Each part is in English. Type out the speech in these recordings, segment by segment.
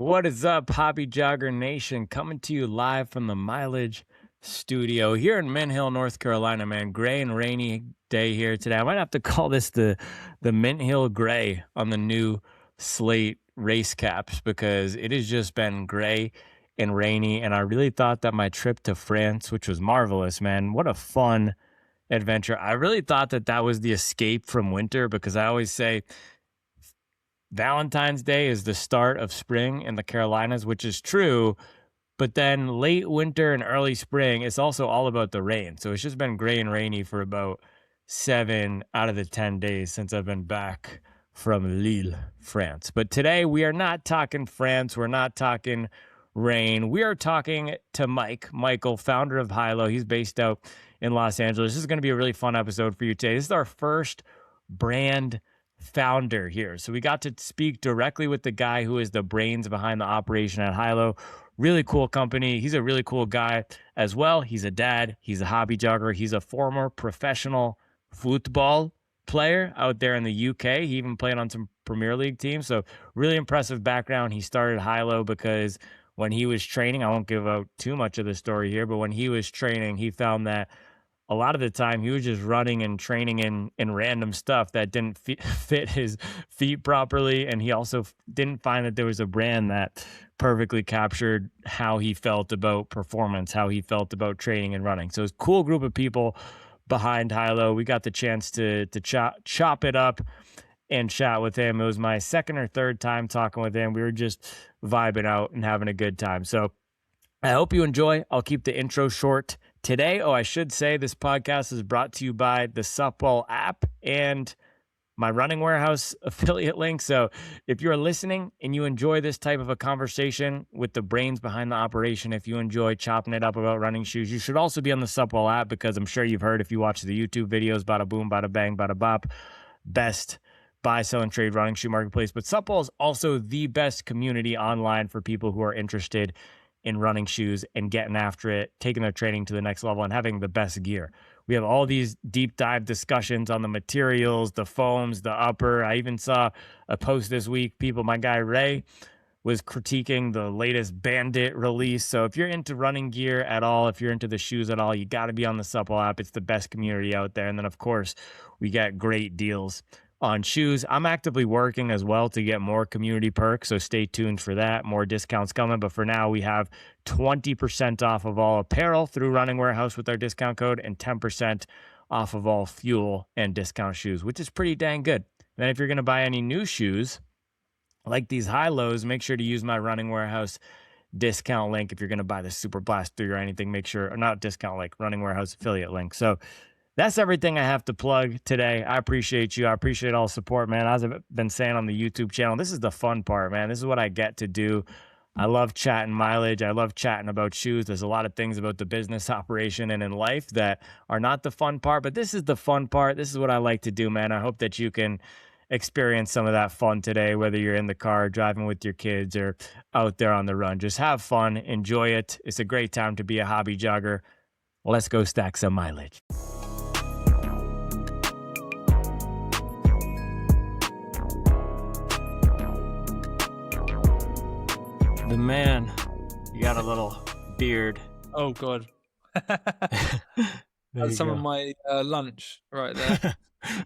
What is up, Hobby Jogger Nation? Coming to you live from the Mileage Studio here in Mint Hill, North Carolina, man. Gray and rainy day here today. I might have to call this the Mint Hill Gray on the new slate race caps because it has just been gray and rainy. And I really thought that my trip to France, which was marvelous, man, what a fun adventure. I really thought that that was the escape from winter because I always say Valentine's Day is the start of spring in the Carolinas, which is true. But then late winter and early spring, it's also all about the rain. So it's just been gray and rainy for about 7 out of the 10 days since I've been back from Lille, France. But today we are not talking France. We're not talking rain. We are talking to Michael, founder of Hylo. He's based out in Los Angeles. This is going to be a really fun episode for you today. This is our first brand founder here. So we got to speak directly with the guy who is the brains behind the operation at Hylo. Really cool company. He's a really cool guy as well. He's a dad. He's a hobby jogger. He's a former professional football player out there in the UK. He even played on some Premier League teams. So really impressive background. He started Hylo because when he was training, I won't give out too much of the story here, but when he was training, he found that a lot of the time he was just running and training in random stuff that didn't fit his feet properly. And he also didn't find that there was a brand that perfectly captured how he felt about performance, how he felt about training and running. So it's a cool group of people behind Hylo. We got the chance to chop it up and chat with him. It was my second or third time talking with him. We were just vibing out and having a good time. So I hope you enjoy. I'll keep the intro short today. Oh, I should say this podcast is brought to you by the Supwell app and my Running Warehouse affiliate link. So if you're listening and you enjoy this type of a conversation with the brains behind the operation, if you enjoy chopping it up about running shoes, you should also be on the Supwell app because I'm sure you've heard if you watch the YouTube videos, bada boom, bada bang, bada bop, best buy, sell, and trade running shoe marketplace. But Supwell is also the best community online for people who are interested in running shoes and getting after it, taking their training to the next level and having the best gear. We have all these deep dive discussions on the materials, the foams, the upper. I even saw a post this week. My guy Ray was critiquing the latest Bandit release. So if you're into running gear at all, if you're into the shoes at all, you got to be on the Supwell app. It's the best community out there. And then of course we get great deals on shoes. I'm actively working as well to get more community perks, so stay tuned for that. More discounts coming, but for now we have 20% off of all apparel through Running Warehouse with our discount code and 10% off of all fuel and discount shoes, which is pretty dang good. And then if you're going to buy any new shoes like these Hylos, make sure to use my Running Warehouse discount link. If you're going to buy the Super Blast 3 or anything, make sure, or not discount, like Running Warehouse affiliate link. So that's everything I have to plug today. I appreciate you. I appreciate all the support, man. As I've been saying on the YouTube channel, this is the fun part, man. This is what I get to do. I love chatting mileage. I love chatting about shoes. There's a lot of things about the business operation and in life that are not the fun part, but this is the fun part. This is what I like to do, man. I hope that you can experience some of that fun today, whether you're in the car, driving with your kids, or out there on the run. Just have fun. Enjoy it. It's a great time to be a hobby jogger. Let's go stack some mileage. The man, you got a little beard. Oh God, that's some of my lunch right there.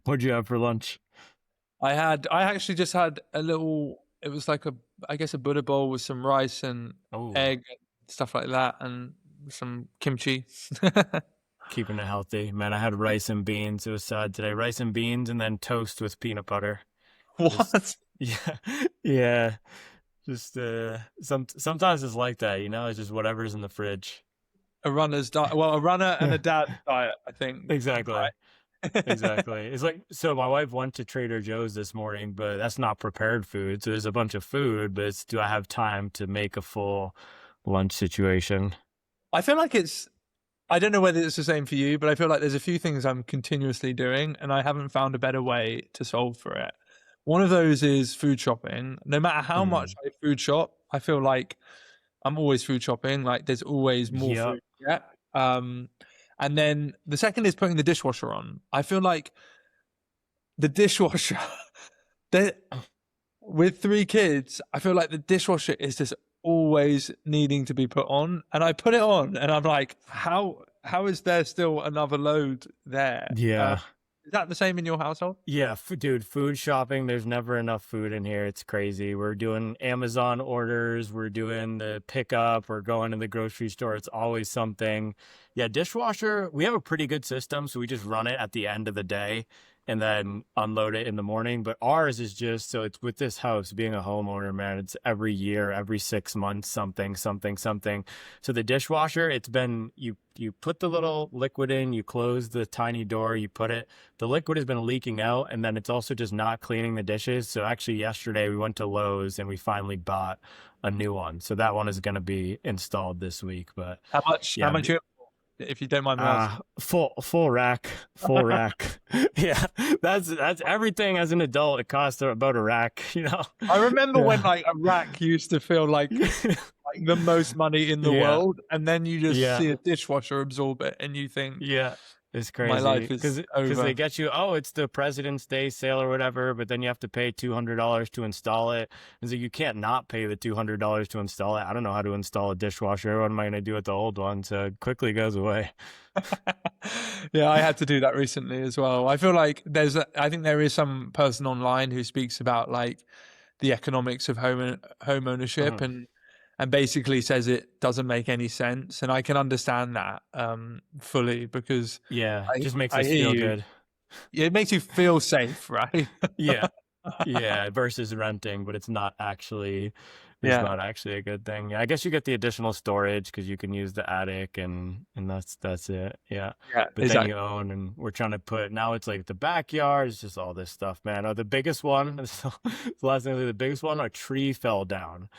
What'd you have for lunch? I actually just had a little. It was like I guess a Buddha bowl with some rice and egg and stuff like that, and some kimchi. Keeping it healthy, man. I had rice and beans. It was sad today. Rice and beans, and then toast with peanut butter. What? Yeah. Just sometimes it's like that, you know. It's just whatever's in the fridge. A runner's diet. Well, a runner and a dad's diet, I think. Exactly. Exactly. It's like, so my wife went to Trader Joe's this morning, but that's not prepared food. So there's a bunch of food, but it's, do I have time to make a full lunch situation? I feel like I don't know whether it's the same for you, but I feel like there's a few things I'm continuously doing and I haven't found a better way to solve for it. One of those is food shopping. No matter how much I food shop, I feel like I'm always food shopping. Like there's always more food to get. And then the second is putting the dishwasher on. I feel like the dishwasher, with 3 kids, I feel like the dishwasher is just always needing to be put on, and I put it on, and I'm like, how is there still another load there? Yeah. Is that the same in your household? Yeah, dude, food shopping, there's never enough food in here. It's crazy. We're doing Amazon orders, we're doing the pickup, we're going to the grocery store. It's always something. Yeah, dishwasher, we have a pretty good system, so we just run it at the end of the day and then unload it in the morning. But ours is just so it's with this house being a homeowner, man, it's every year, every 6 months, something, something, something. So the dishwasher, it's been you put the little liquid in, you close the tiny door, you put it, the liquid has been leaking out, and then it's also just not cleaning the dishes. So actually yesterday we went to Lowe's and we finally bought a new one. So that one is going to be installed this week. But How much? How yeah, much? If you don't mind me asking. full rack, full rack. Yeah, that's everything. As an adult, it costs about a rack. I remember when Yeah. like a rack used to feel like the most money in the Yeah, world, and then you just yeah. see a dishwasher absorb it, and you think Yeah, it's my crazy life is because they over. get you. Oh, it's the President's Day sale or whatever, but then you have to pay $200 to install it. And so you can't not pay the $200 to install it. I don't know how to install a dishwasher. What am I going to do with the old one? So it quickly goes away. Yeah, I had to do that recently as well. I feel like I think there is some person online who speaks about like the economics of home ownership, Mhm. and basically says it doesn't make any sense, and I can understand that fully, because Yeah, just makes I us hear feel you. good. It makes you feel safe, right? Yeah, yeah, versus renting, but it's Yeah, not actually a good thing. Yeah, I guess you get the additional storage because you can use the attic and that's it. Yeah. yeah, But then you exactly. own and we're trying to put now it's like the backyard, it's just all this stuff, man. Oh, the biggest one, the last thing, the biggest one, a tree fell down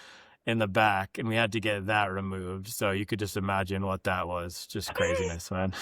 in the back and we had to get that removed. So you could just imagine what that was. Just craziness, man.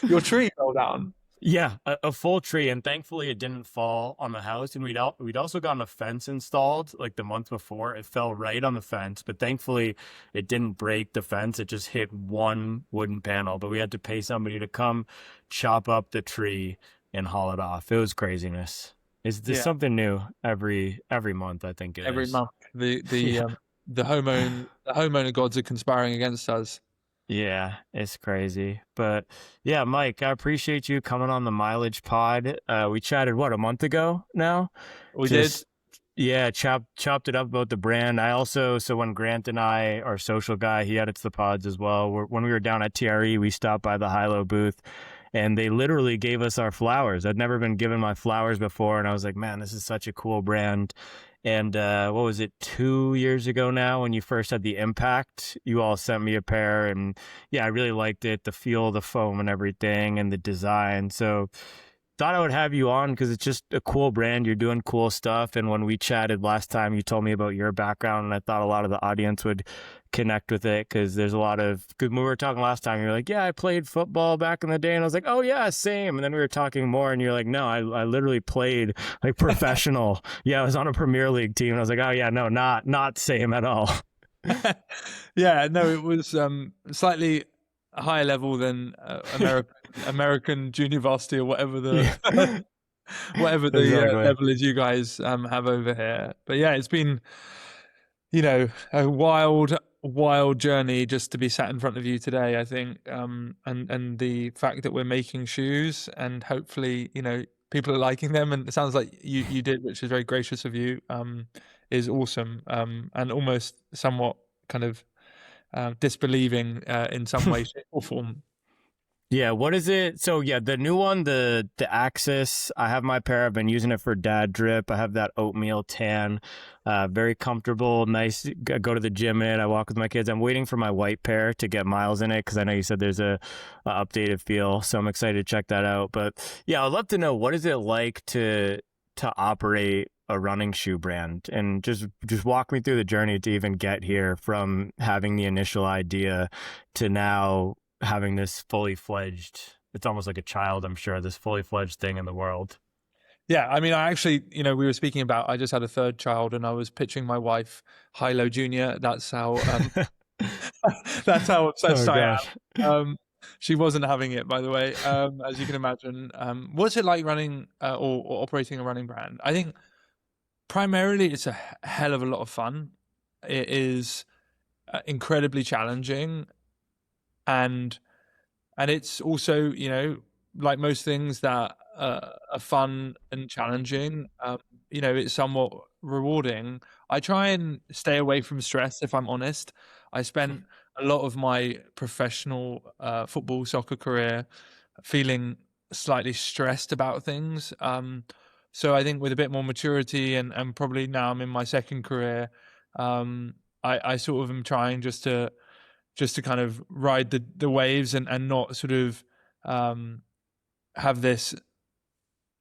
Your tree fell down. Yeah, a full tree, and thankfully it didn't fall on the house. And we'd also gotten a fence installed like the month before. It fell right on the fence, but thankfully it didn't break the fence. It just hit one wooden panel. But we had to pay somebody to come chop up the tree and haul it off. It was craziness. Is this Yeah, something new every month? I think it every is. month Yeah. the homeowner gods are conspiring against us. Yeah, it's crazy. But yeah, Mike, I appreciate you coming on the mileage pod. We chatted what, a month ago now? We did. Just yeah, chopped it up about the brand. I also so when Grant and I, our social guy, he edits the pods as well. When we were down at TRE, we stopped by the Hylo booth and they literally gave us our flowers. I'd never been given my flowers before, and I was like, man, this is such a cool brand. And what was it, 2 years ago now, when you first had the Impact, you all sent me a pair, and yeah, I really liked it, the feel, the foam, and everything, and the design. So thought I would have you on because it's just a cool brand. You're doing cool stuff. And when we chatted last time, you told me about your background, and I thought a lot of the audience would connect with it because there's a lot of, because when we were talking last time, you're like, yeah, I played football back in the day. And I was like, oh, yeah, same. And then we were talking more, and you're like, no, I literally played like professional. Yeah, I was on a Premier League team. And I was like, oh, yeah, no, not same at all. Yeah, no, it was slightly higher level than American junior varsity, or whatever Yeah, the whatever the exactly. level is you guys have over here. But yeah, it's been, a wild journey just to be sat in front of you today, I think. And the fact that we're making shoes, and hopefully, people are liking them, and it sounds like you did, which is very gracious of you, is awesome. And almost somewhat kind of disbelieving in some way, shape, or form. Yeah, what is it? So yeah, the new one, the Axis, I have my pair. I've been using it for dad drip. I have that oatmeal tan, very comfortable, nice. Go to the gym in it. I walk with my kids. I'm waiting for my white pair to get miles in it because I know you said there's a updated feel, so I'm excited to check that out. But yeah, I'd love to know what is it like to operate a running shoe brand, and just walk me through the journey to even get here from having the initial idea to now having this fully fledged, it's almost like a child, I'm sure, this fully fledged thing in the world. Yeah, I mean, I actually, we were speaking about, I just had a third child, and I was pitching my wife Hylo Junior. That's how that's how obsessed Oh I gosh. am. She wasn't having it, by the way, as you can imagine. What's it like running or operating a running brand? I think primarily it's a hell of a lot of fun. It is incredibly challenging, and it's also, you know, like most things that are fun and challenging, you know, it's somewhat rewarding. I try and stay away from stress, if I'm honest. I spent a lot of my professional football, soccer career feeling slightly stressed about things. So I think with a bit more maturity, and probably now I'm in my second career, I sort of am trying just to kind of ride the waves, and not sort of have this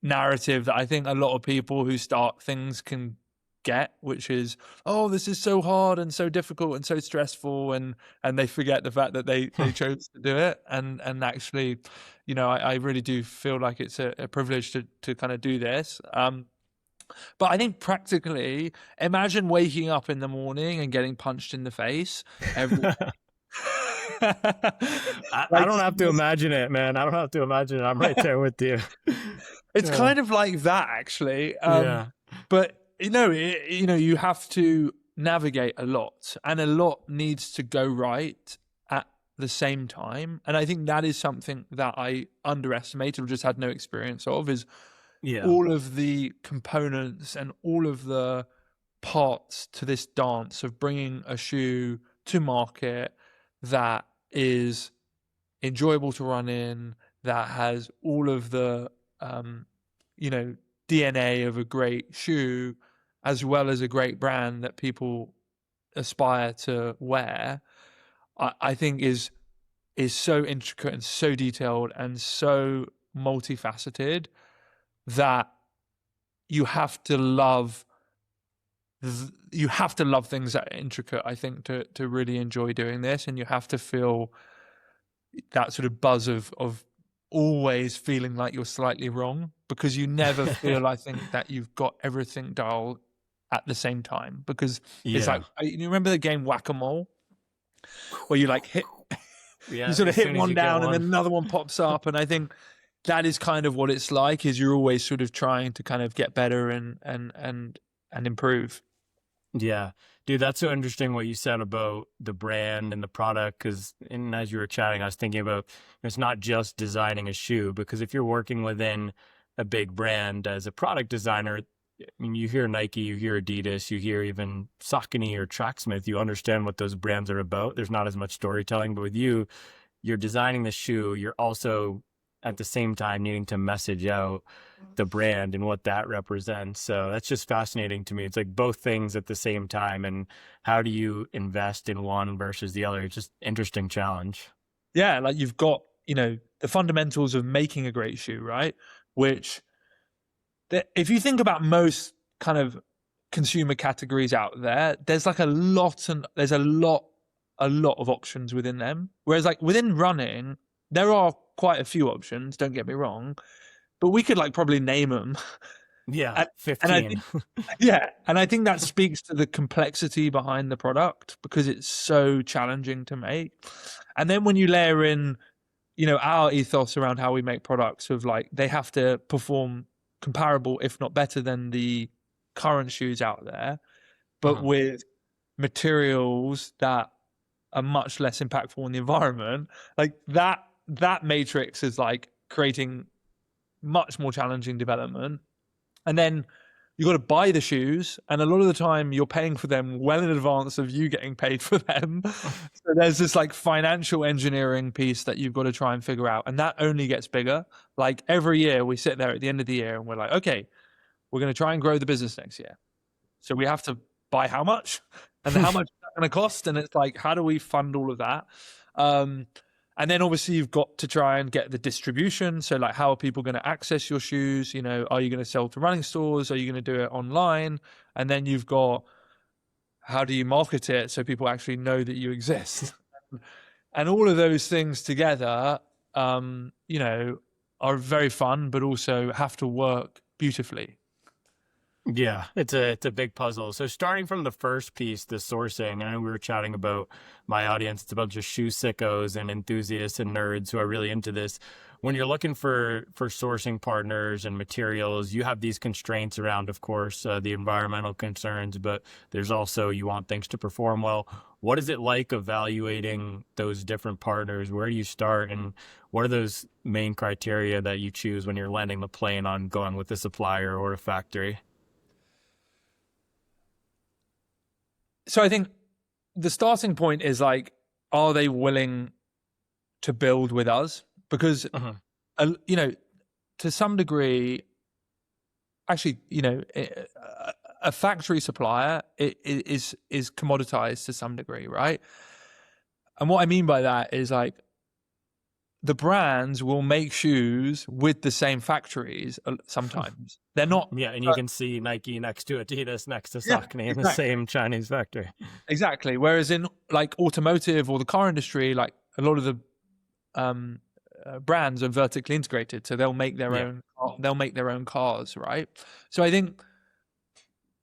narrative that I think a lot of people who start things can get, which is, oh, this is so hard and so difficult and so stressful, and they forget the fact that they chose to do it, and actually, you know, I really do feel like it's a privilege to kind of do this. But I think practically, imagine waking up in the morning and getting punched in the face every I like, don't have to imagine it, man. I don't have to imagine it. I'm right there with you. it's Yeah. kind of like that, actually. Yeah. But you know, you have to navigate a lot, and a lot needs to go right at the same time. And I think that is something that I underestimated or just had no experience of, is Yeah. all of the components and all of the parts to this dance of bringing a shoe to market that is enjoyable to run in, that has all of the you know, DNA of a great shoe, as well as a great brand that people aspire to wear. I think is so intricate and so detailed and so multifaceted that you have to love things that are intricate, I think, to really enjoy doing this. And you have to feel that sort of buzz of always feeling like you're slightly wrong, because you never feel, I think, that you've got everything dialed at the same time, because it's Yeah. like, you remember the game Whack-A-Mole, where you like hit Yeah. you sort of As hit soon as one you get down and then one. another one pops up. And I think that is kind of what it's like, is you're always sort of trying to kind of get better and improve. Yeah. Dude, that's so interesting what you said about the brand and the product. Because, and as you were chatting, I was thinking about it's not just designing a shoe, because if you're working within a big brand as a product designer, I mean, you hear Nike, you hear Adidas, you hear even Saucony or Tracksmith, you understand what those brands are about. There's not as much storytelling, but with you, you're designing the shoe, you're also at the same time needing to message out the brand and what that represents. So that's just fascinating to me. It's like both things at the same time. And how do you invest in one versus the other? It's just interesting challenge. Yeah, like you've got, you know, the fundamentals of making a great shoe, right? Which, if you think about most kind of consumer categories out there, there's like a lot of options within them. Whereas like within running, there are quite a few options, don't get me wrong, but we could like probably name them. Yeah, And I think, 15. yeah, and I think that speaks to the complexity behind the product, because it's so challenging to make. And then when you layer in, you know, our ethos around how we make products, of like, they have to perform comparable, if not better, than the current shoes out there, but Uh-huh. with materials that are much less impactful on the environment. Like that matrix is like creating much more challenging development. And then you got to buy the shoes, and a lot of the time you're paying for them well in advance of you getting paid for them. So there's this like financial engineering piece that you've got to try and figure out, and that only gets bigger. Like every year we sit there at the end of the year and we're like, okay, we're going to try and grow the business next year, so we have to buy how much, and how much is that going to cost, and it's like, how do we fund all of that? And then obviously you've got to try and get the distribution. So like, how are people going to access your shoes? You know, are you going to sell to running stores? Are you going to do it online? And then you've got, how do you market it so people actually know that you exist? And all of those things together, you know, are very fun, but also have to work beautifully. Yeah, it's a big puzzle. So starting from the first piece, the sourcing, I know we were chatting about my audience. It's a bunch of shoe sickos and enthusiasts and nerds who are really into this. When you're looking for sourcing partners and materials, you have these constraints around, of course, the environmental concerns, but there's also you want things to perform well. What is it like evaluating those different partners? Where do you start, and what are those main criteria that you choose when you're landing the plane on going with a supplier or a factory? So I think the starting point is like, are they willing to build with us? Because, Uh-huh. you know, to some degree, actually, a factory supplier is commoditized to some degree, right? And what I mean by that is like the brands will make shoes with the same factories sometimes. They're not. Yeah, and you can see Nike next to Adidas, next to Yeah, Saucony in the exactly. same Chinese factory. Exactly. Whereas in like automotive or the car industry, like a lot of the um, brands are vertically integrated, so they'll make their Yeah. own. They'll make their own cars, right? So I think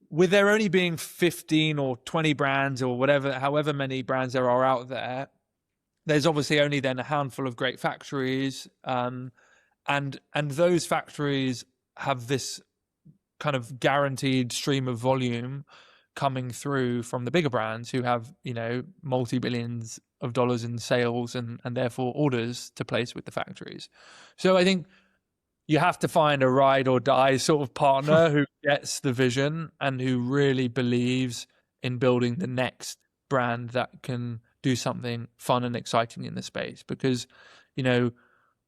with there only being 15 or 20 brands or whatever, however many brands there are out there, there's obviously only then a handful of great factories, and those factories have this kind of guaranteed stream of volume coming through from the bigger brands who have, multi-billions of dollars in sales and therefore orders to place with the factories. So I think you have to find a ride or die sort of partner who gets the vision and who really believes in building the next brand that can do something fun and exciting in the space. Because,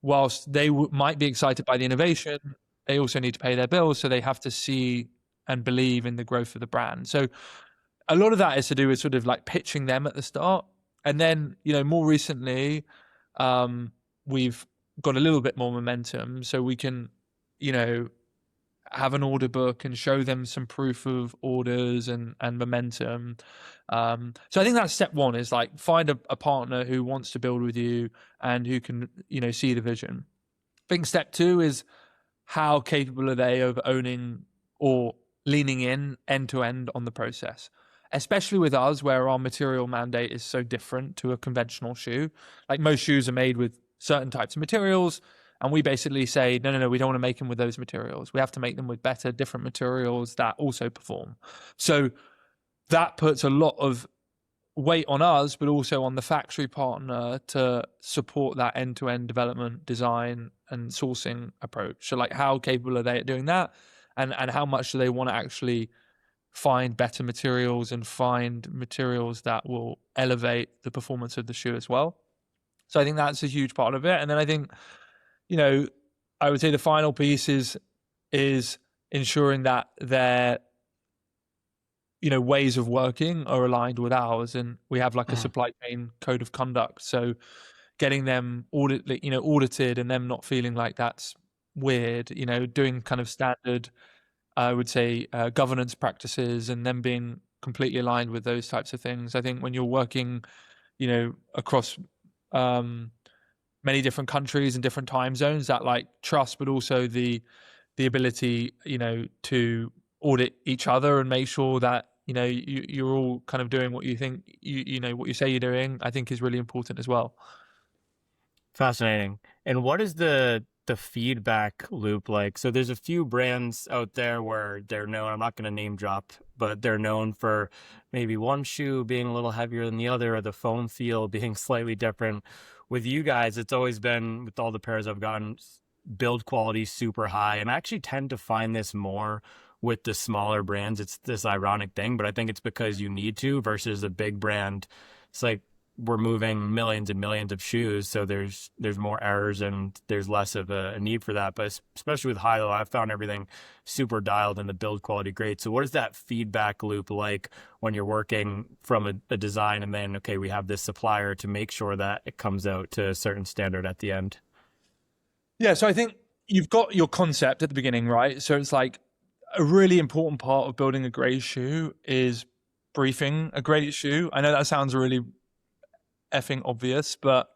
whilst they might be excited by the innovation, they also need to pay their bills. So they have to see and believe in the growth of the brand. So a lot of that is to do with sort of like pitching them at the start. And then, more recently, we've got a little bit more momentum. So we can, you know, have an order book and show them some proof of orders and momentum. So I think that's step one, is like find a partner who wants to build with you and who can, see the vision. I think step two is how capable are they of owning or leaning in end to end on the process, especially with us where our material mandate is so different to a conventional shoe. Like most shoes are made with certain types of materials, and we basically say no, we don't want to make them with those materials. We have to make them with better, different materials that also perform. So that puts a lot of weight on us, but also on the factory partner to support that end-to-end development, design, and sourcing approach. So, like, how capable are they at doing that, and how much do they want to actually find better materials and find materials that will elevate the performance of the shoe as well? So, I think that's a huge part of it. And then I think, I would say the final piece is ensuring that their ways of working are aligned with ours, and we have like a Mm. supply chain code of conduct. So getting them audited and them not feeling like that's weird, doing kind of standard, I would say, governance practices, and them being completely aligned with those types of things. I think when you're working, across many different countries and different time zones, that like trust, but also the ability, to audit each other and make sure that you're all kind of doing what you think what you say you're doing, I think is really important as well. Fascinating. And what is the feedback loop like? So there's a few brands out there where they're known, I'm not going to name drop, but they're known for maybe one shoe being a little heavier than the other, or the foam feel being slightly different. With you guys, it's always been, with all the pairs I've gotten, build quality super high. And I actually tend to find this more with the smaller brands. It's this ironic thing, but I think it's because you need to versus a big brand. It's like we're moving millions and millions of shoes, so there's more errors and there's less of a need for that. But especially with Hylo, I've found everything super dialed and the build quality great. So what is that feedback loop like when you're working from a design and then, okay, we have this supplier to make sure that it comes out to a certain standard at the end? Yeah, so I think you've got your concept at the beginning, right? So it's like a really important part of building a great shoe is briefing a great shoe. I know that sounds really effing obvious, but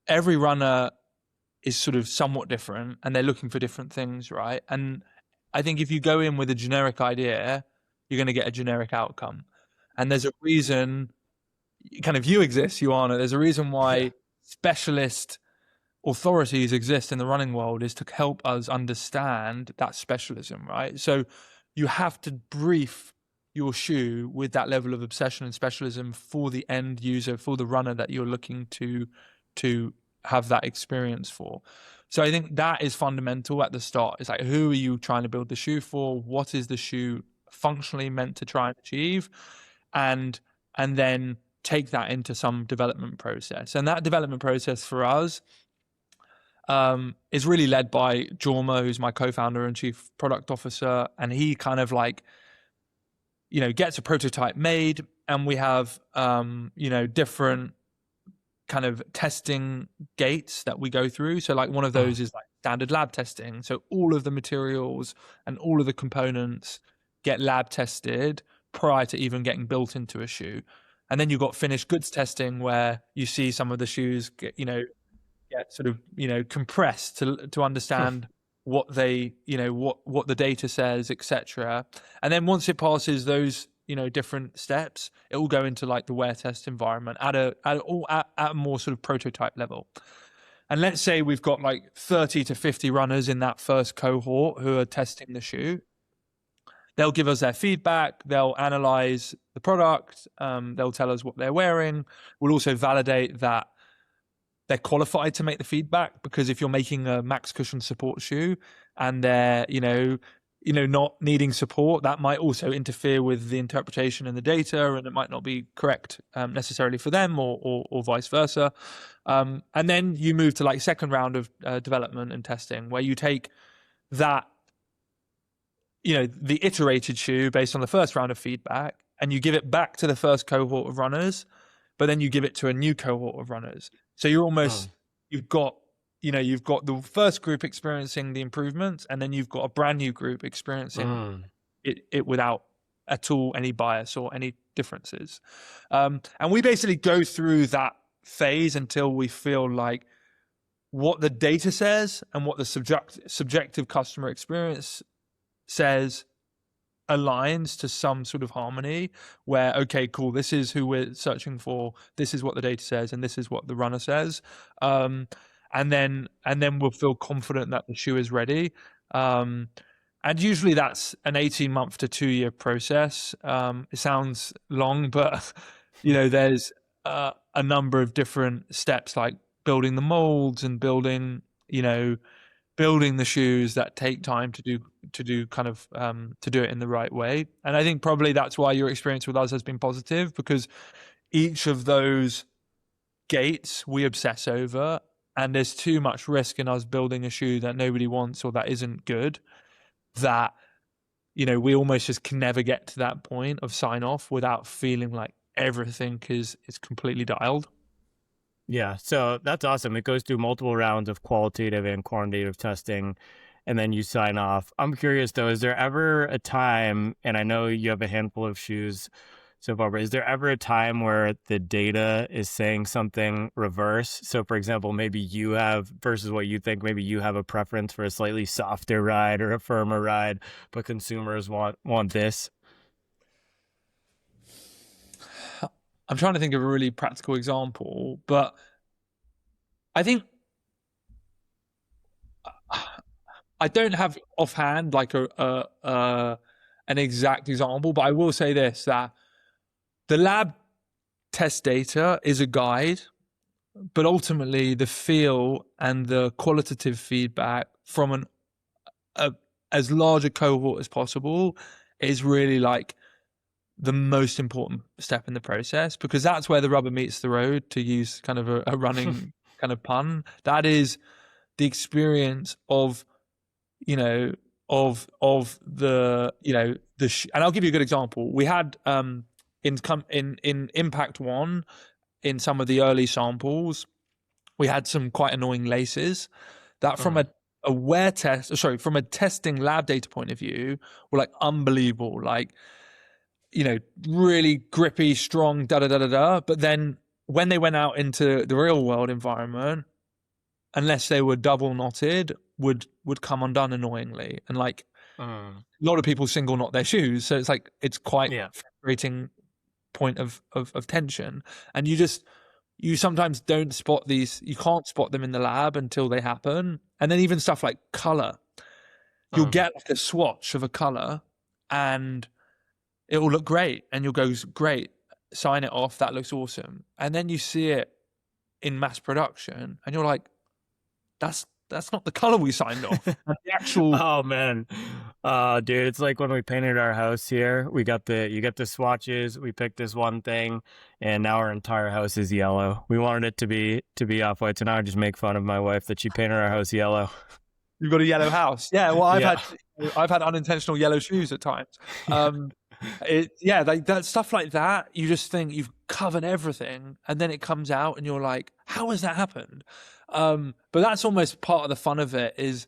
every runner is sort of somewhat different and they're looking for different things, right? And I think if you go in with a generic idea, you're going to get a generic outcome. And there's a reason, kind of you exist, you are. There's a reason Yeah. why specialist authorities exist in the running world is to help us understand that specialism, right? So you have to brief your shoe with that level of obsession and specialism for the end user, for the runner that you're looking to have that experience for. So I think that is fundamental at the start. It's like, who are you trying to build the shoe for? What is the shoe functionally meant to try and achieve? And then take that into some development process. And that development process for us is really led by Jorma, who's my co-founder and chief product officer. And he kind of like, gets a prototype made, and we have, different kind of testing gates that we go through. So like one of those is like standard lab testing. So all of the materials and all of the components get lab tested prior to even getting built into a shoe. And then you've got finished goods testing, where you see some of the shoes get sort of compressed to understand what they what the data says, etc. And then once it passes those different steps, it will go into like the wear test environment at a more sort of prototype level. And let's say we've got like 30 to 50 runners in that first cohort who are testing the shoe. They'll give us their feedback. They'll analyze the product. They'll tell us what they're wearing. We'll also validate that they're qualified to make the feedback, because if you're making a max cushion support shoe and they're not needing support, that might also interfere with the interpretation and the data, and it might not be correct necessarily for them, or vice versa. And then you move to like second round of development and testing, where you take that the iterated shoe based on the first round of feedback, and you give it back to the first cohort of runners, but then you give it to a new cohort of runners. So you're almost, you've got the first group experiencing the improvements, and then you've got a brand new group experiencing it without at all any bias or any differences. And we basically go through that phase until we feel like what the data says and what the subjective customer experience says aligns to some sort of harmony, where, okay, cool, this is who we're searching for, this is what the data says, and this is what the runner says. And then we'll feel confident that the shoe is ready. And usually that's an 18-month to 2-year process. It sounds long, but there's a number of different steps, like building the molds and building the shoes that take time to do kind of to do it in the right way. And I think probably that's why your experience with us has been positive, because each of those gates we obsess over, and there's too much risk in us building a shoe that nobody wants or that isn't good, that we almost just can never get to that point of sign off without feeling like everything is completely dialed. Yeah, so that's awesome. It goes through multiple rounds of qualitative and quantitative testing, and then you sign off. I'm curious though, is there ever a time, and I know you have a handful of shoes so far, but is there ever a time where the data is saying something reverse? So for example, maybe you have, versus what you think, maybe you have a preference for a slightly softer ride or a firmer ride, but consumers want this? I'm trying to think of a really practical example, but I think I don't have offhand like an exact example, but I will say this, that the lab test data is a guide, but ultimately the feel and the qualitative feedback from as large a cohort as possible is really like the most important step in the process, because that's where the rubber meets the road, to use kind of a running kind of pun. That is the experience of the and I'll give you a good example. We had in Impact 1, in some of the early samples, we had some quite annoying laces that from from a testing lab data point of view were like unbelievable, like really grippy, strong, but then when they went out into the real world environment, unless they were double knotted, would come undone annoyingly. And like Mm. A lot of people single knot their shoes, so it's quite Yeah. frustrating point of tension. And you sometimes don't spot these, you can't spot them in the lab until they happen. And then even stuff like color, you'll Mm. get like a swatch of a color and it will look great, and you'll go, great, sign it off, that looks awesome. And then you see it in mass production and you're like, that's not the color we signed off. And the actual Oh man. Dude, it's like when we painted our house here. You get the swatches, we picked this one thing, and now our entire house is yellow. We wanted it to be off-white, so now I just make fun of my wife that she painted our house yellow. You've got a yellow house. Yeah, well, I've Yeah. had unintentional yellow shoes at times. Like that stuff like that. You just think you've covered everything, and then it comes out, and you're like, "How has that happened?" But that's almost part of the fun of it, is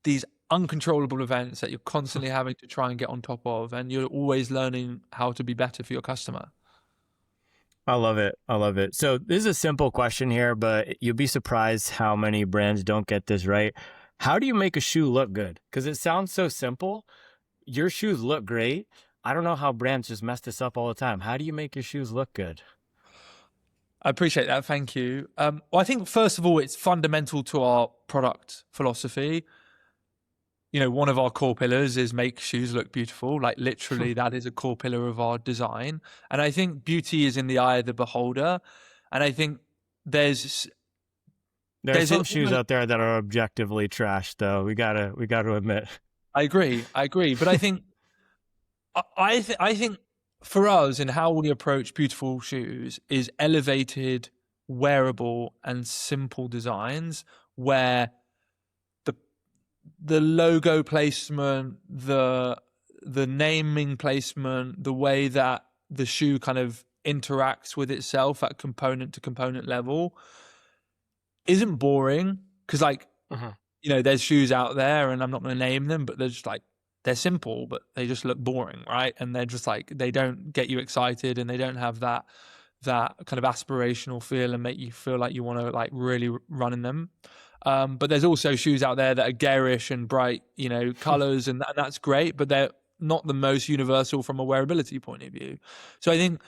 these uncontrollable events that you're constantly having to try and get on top of, and you're always learning how to be better for your customer. I love it. I love it. So this is a simple question here, but you'll be surprised how many brands don't get this right. How do you make a shoe look good? Because it sounds so simple. Your shoes look great. I don't know how brands just mess this up all the time. How do you make your shoes look good? I appreciate that. Thank you. Well, I think first of all, it's fundamental to our product philosophy. You know, one of our core pillars is make shoes look beautiful. Like literally, that is a core pillar of our design. And I think beauty is in the eye of the beholder. And I think there's Some shoes out there that are objectively trash, though. We gotta admit. I agree, but I think I think for us, and how we approach beautiful shoes, is elevated, wearable, and simple designs where the logo placement, the naming placement, the way that the shoe kind of interacts with itself at component to component level isn't boring. Because you know, there's shoes out there, and I'm not going to name them, but they're just like, they're simple, but they just look boring, right? And they're just like, they don't get you excited, and they don't have that kind of aspirational feel and make you feel like you want to like really run in them. But there's also shoes out there that are garish and bright, you know, colors, and that's great, but they're not the most universal from a wearability point of view. So I think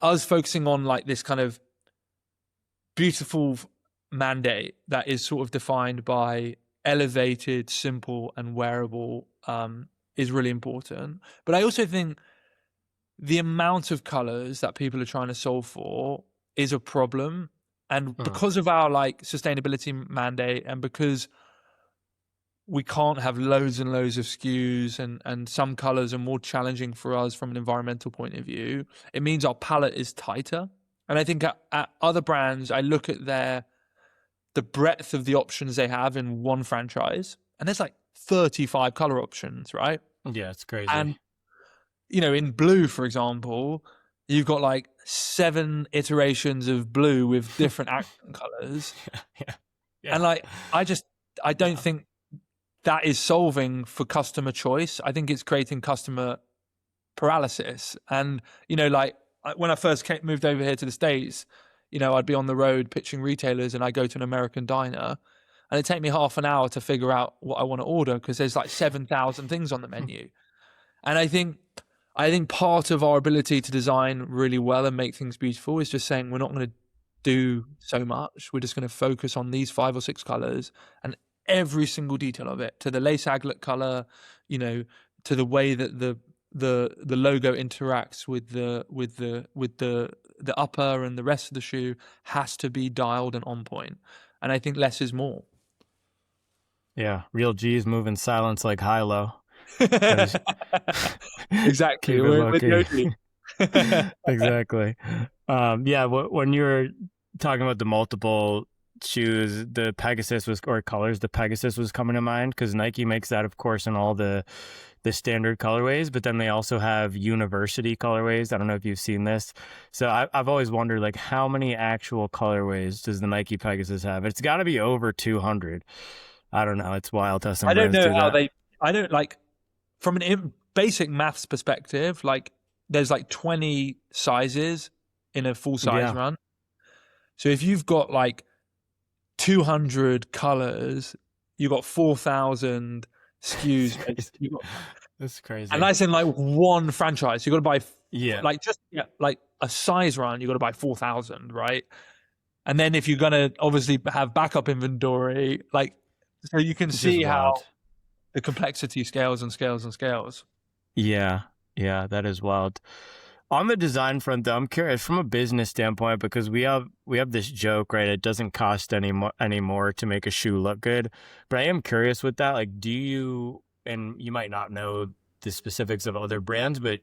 us focusing on like this kind of beautiful mandate that is sort of defined by elevated, simple, and wearable is really important. But I also think the amount of colors that people are trying to solve for is a problem. And because of our like sustainability mandate, and because we can't have loads and loads of SKUs, and some colors are more challenging for us from an environmental point of view, it means our palette is tighter. And I think at other brands, I look at the breadth of the options they have in one franchise, and there's like 35 color options, right? Yeah, it's crazy. And, you know, in blue, for example, you've got like 7 iterations of blue with different accent colors. Yeah. And like, I don't think that is solving for customer choice. I think it's creating customer paralysis. And, you know, like when I first moved over here to the States, you know, I'd be on the road pitching retailers, and I go to an American diner, and it'd take me half an hour to figure out what I want to order because there's like 7,000 things on the menu. And I think part of our ability to design really well and make things beautiful is just saying we're not going to do so much. We're just going to focus on these 5 or 6 colors and every single detail of it, to the lace aglet color, you know, to the way that the logo interacts with the upper and the rest of the shoe has to be dialed and on point. And I think less is more. Yeah, real G's move in silence like Hylo. Exactly. Exactly. Yeah, when you were talking about the multiple shoes, the Pegasus was coming to mind, because Nike makes that, of course, in all the standard colorways, but then they also have university colorways. I don't know if you've seen this. So I've always wondered, like, how many actual colorways does the Nike Pegasus have? It's got to be over 200. I don't know. It's wild how some brands do that. I don't like, from an basic maths perspective, like there's like 20 sizes in a full size run. So if you've got like 200 colors, you've got 4,000 SKUs. Crazy. That's And crazy. that's in like one franchise. You got to buy Yeah, like just like a size run. You got to buy 4,000, right? And then if you're gonna obviously have backup inventory, like so you can it's just see wild. how the complexity scales and scales and scales. Yeah, yeah, that is wild. On the design front, though, I'm curious from a business standpoint because we have this joke, right? It doesn't cost anymore to make a shoe look good. But I am curious with that. Like, do you and you might not know the specifics of other brands, but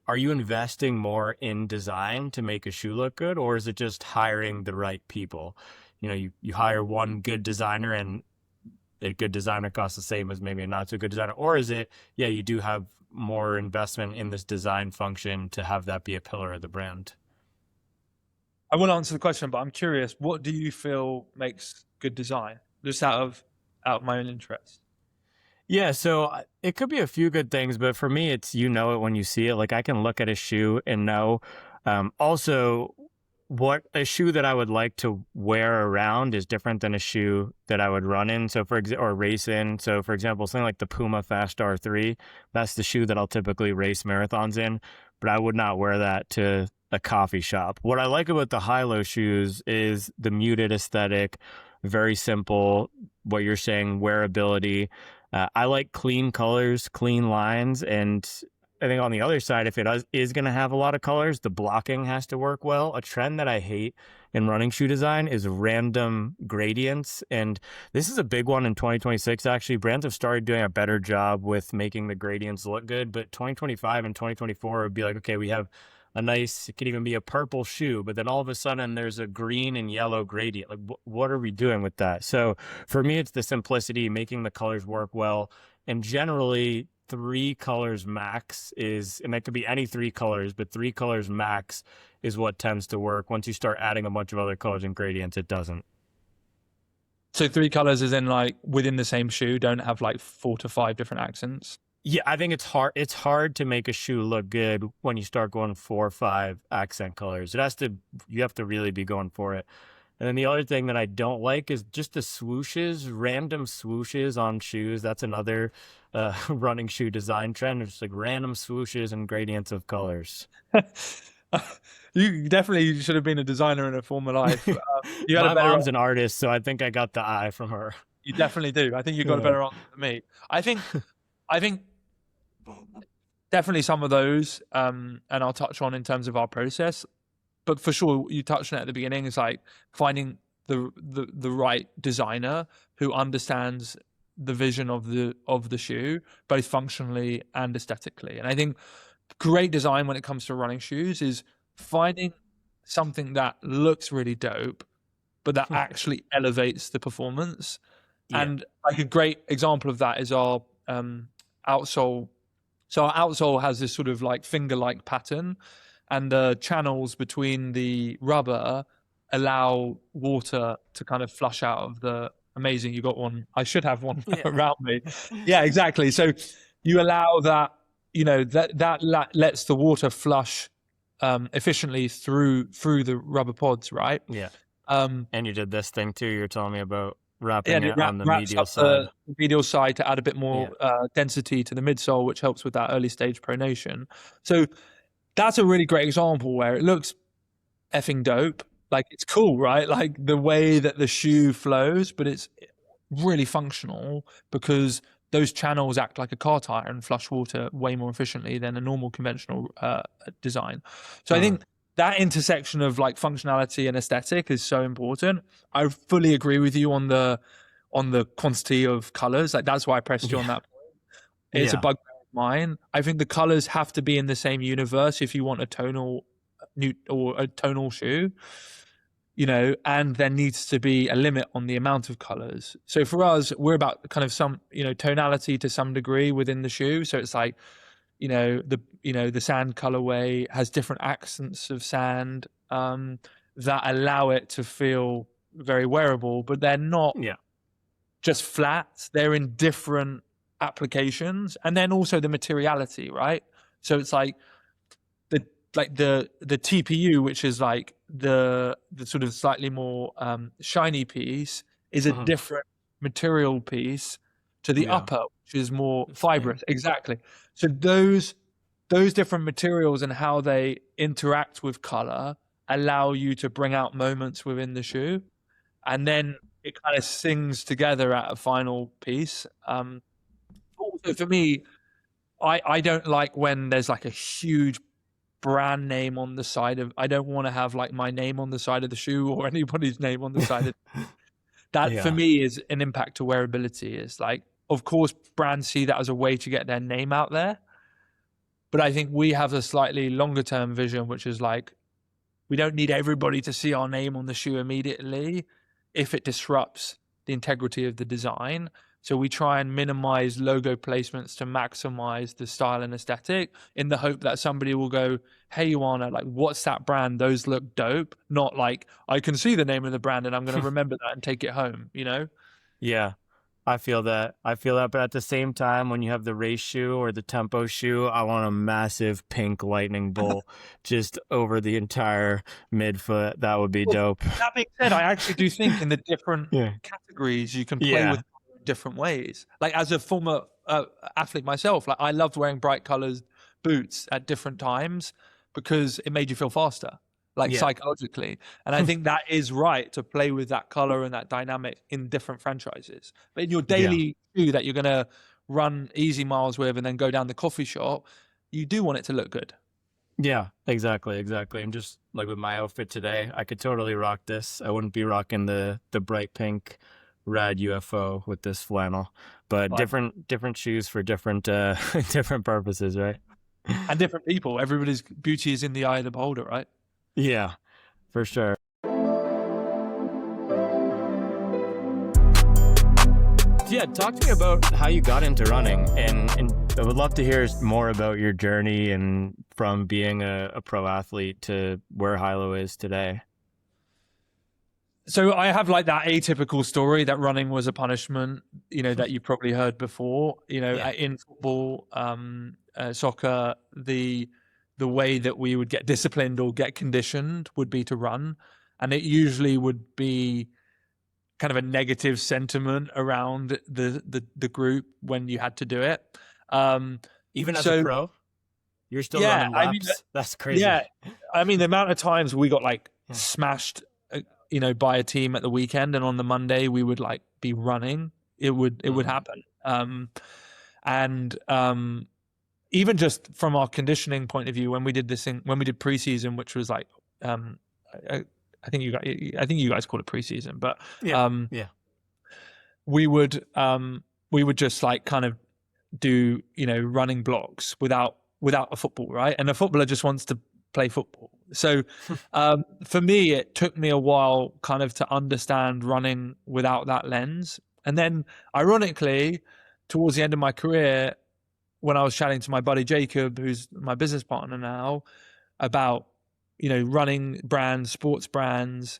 are you investing more in design to make a shoe look good, or is it just hiring the right people? You hire one good designer and a good designer costs the same as maybe a not so good designer, or is it, yeah, you do have more investment in this design function to have that be a pillar of the brand? I will answer the question, but I'm curious. What do you feel makes good design? Just out of my own interest. Yeah, so it could be a few good things, but for me, it's you know it when you see it. Like I can look at a shoe and know. Also, what a shoe that I would like to wear around is different than a shoe that I would run in. So or race in. So for example, something like the Puma Fast R3, that's the shoe that I'll typically race marathons in, but I would not wear that to a coffee shop. What I like about the Hylo shoes is the muted aesthetic, very simple. What you're saying, wearability. I like clean colors, clean lines, and I think on the other side, if is going to have a lot of colors, the blocking has to work well. A trend that I hate in running shoe design is random gradients. And this is a big one in 2026, actually. Brands have started doing a better job with making the gradients look good. But 2025 and 2024 would be like, okay, we have a nice, it could even be a purple shoe, but then all of a sudden there's a green and yellow gradient. Like, what are we doing with that? So for me, it's the simplicity, making the colors work well. And generally, three colors max is, and that could be any three colors, but three colors max is what tends to work. Once you start adding a bunch of other colors and gradients, it doesn't. So 3 colors is in like within the same shoe, don't have like 4 to 5 different accents. Yeah, I think it's hard. It's hard to make a shoe look good when you start going 4 or 5 accent colors. You have to really be going for it. And then the other thing that I don't like is just the swooshes, random swooshes on shoes. That's another running shoe design trend. It's like random swooshes and gradients of colors. You definitely should have been a designer in a former life. You had a My better. mom's an artist, so I think I got the eye from her. You definitely do. I think you got a Yeah. better answer than me. I think. I think definitely some of those, and I'll touch on in terms of our process. But for sure, you touched on it at the beginning. It's like finding the right designer who understands the vision of the shoe, both functionally and aesthetically. And I think great design when it comes to running shoes is finding something that looks really dope, but that actually elevates the performance. Yeah. And like a great example of that is our outsole. So our outsole has this sort of like finger-like pattern, and the channels between the rubber allow water to kind of flush out of the. Amazing, you got one. I should have one around me. Yeah, exactly. So you allow that, that lets the water flush efficiently through the rubber pods, right? Yeah. Um, And you did this thing too. You're telling me about wrapping and it it on the wraps medial up side. the medial side to add a bit more density to the midsole, which helps with that early stage pronation. So that's a really great example where it looks effing dope. Like it's cool, right? Like the way that the shoe flows, but it's really functional because those channels act like a car tire and flush water way more efficiently than a normal conventional design. So I think that intersection of like functionality and aesthetic is so important. I fully agree with you on the quantity of colors. Like that's why I pressed you on that point. It's a bugbear of mine. I think the colors have to be in the same universe if you want a tonal shoe, and there needs to be a limit on the amount of colors. So for us, we're about kind of some, tonality to some degree within the shoe. So it's like, the sand colorway has different accents of sand that allow it to feel very wearable, but they're not just flat. They're in different applications, and then also the materiality, right? So it's like the TPU, which is like the sort of slightly more shiny piece, is a different material piece to the upper, which is more Interesting. fibrous. Exactly. So those different materials and how they interact with color allow you to bring out moments within the shoe, and then it kind of sings together at a final piece. Also, for me, I don't like when there's like a huge brand name on the side of. I don't want to have like my name on the side of the shoe or anybody's name on the side of that. For Yeah. me, is an impact to wearability. Is like, of course, brands see that as a way to get their name out there, but I think we have a slightly longer term vision, which is like, we don't need everybody to see our name on the shoe immediately if it disrupts the integrity of the design. So we try and minimize logo placements to maximize the style and aesthetic, in the hope that somebody will go, hey, Ioana, like, what's that brand? Those look dope. Not like, I can see the name of the brand and I'm going to remember that and take it home, you know? Yeah. I feel that. I feel that. But at the same time, when you have the race shoe or the tempo shoe, I want a massive pink lightning bolt just over the entire midfoot. That would be Well, dope. that being said, I actually do think in the different Yeah. categories you can play Yeah. with different ways. Like, as a former athlete myself, like, I loved wearing bright colors boots at different times because it made you feel faster, like, Yeah. psychologically. And I think that is right, to play with that color and that dynamic in different franchises. But in your daily shoe that you're going to run easy miles with and then go down the coffee shop, you do want it to look good. Yeah, exactly. And just like with my outfit today, I could totally rock this. I wouldn't be rocking the bright pink rad UFO with this flannel, but Right. different shoes for different different purposes, right? And different people. Everybody's beauty is in the eye of the beholder, right? Yeah, for sure. Yeah, talk to me about how you got into running, and I would love to hear more about your journey and from being a pro athlete to where Hylo is today. So I have like that atypical story that running was a punishment, that you probably heard before. Yeah. In football, soccer, the way that we would get disciplined or get conditioned would be to run, and it usually would be kind of a negative sentiment around the group when you had to do it. Even as a pro, you're still running laps. That's crazy. Yeah, I mean, the amount of times we got like Yeah. smashed, by a team at the weekend, and on the Monday we would like be running. It would happen. Even just from our conditioning point of view, when we did this thing, when we did preseason, which was like, I think you guys call it preseason, but Yeah. we would just like kind of do running blocks without a football, right? And a footballer just wants to play football. So for me, it took me a while kind of to understand running without that lens. And then ironically, towards the end of my career, when I was chatting to my buddy Jacob, who's my business partner now, about running brands, sports brands,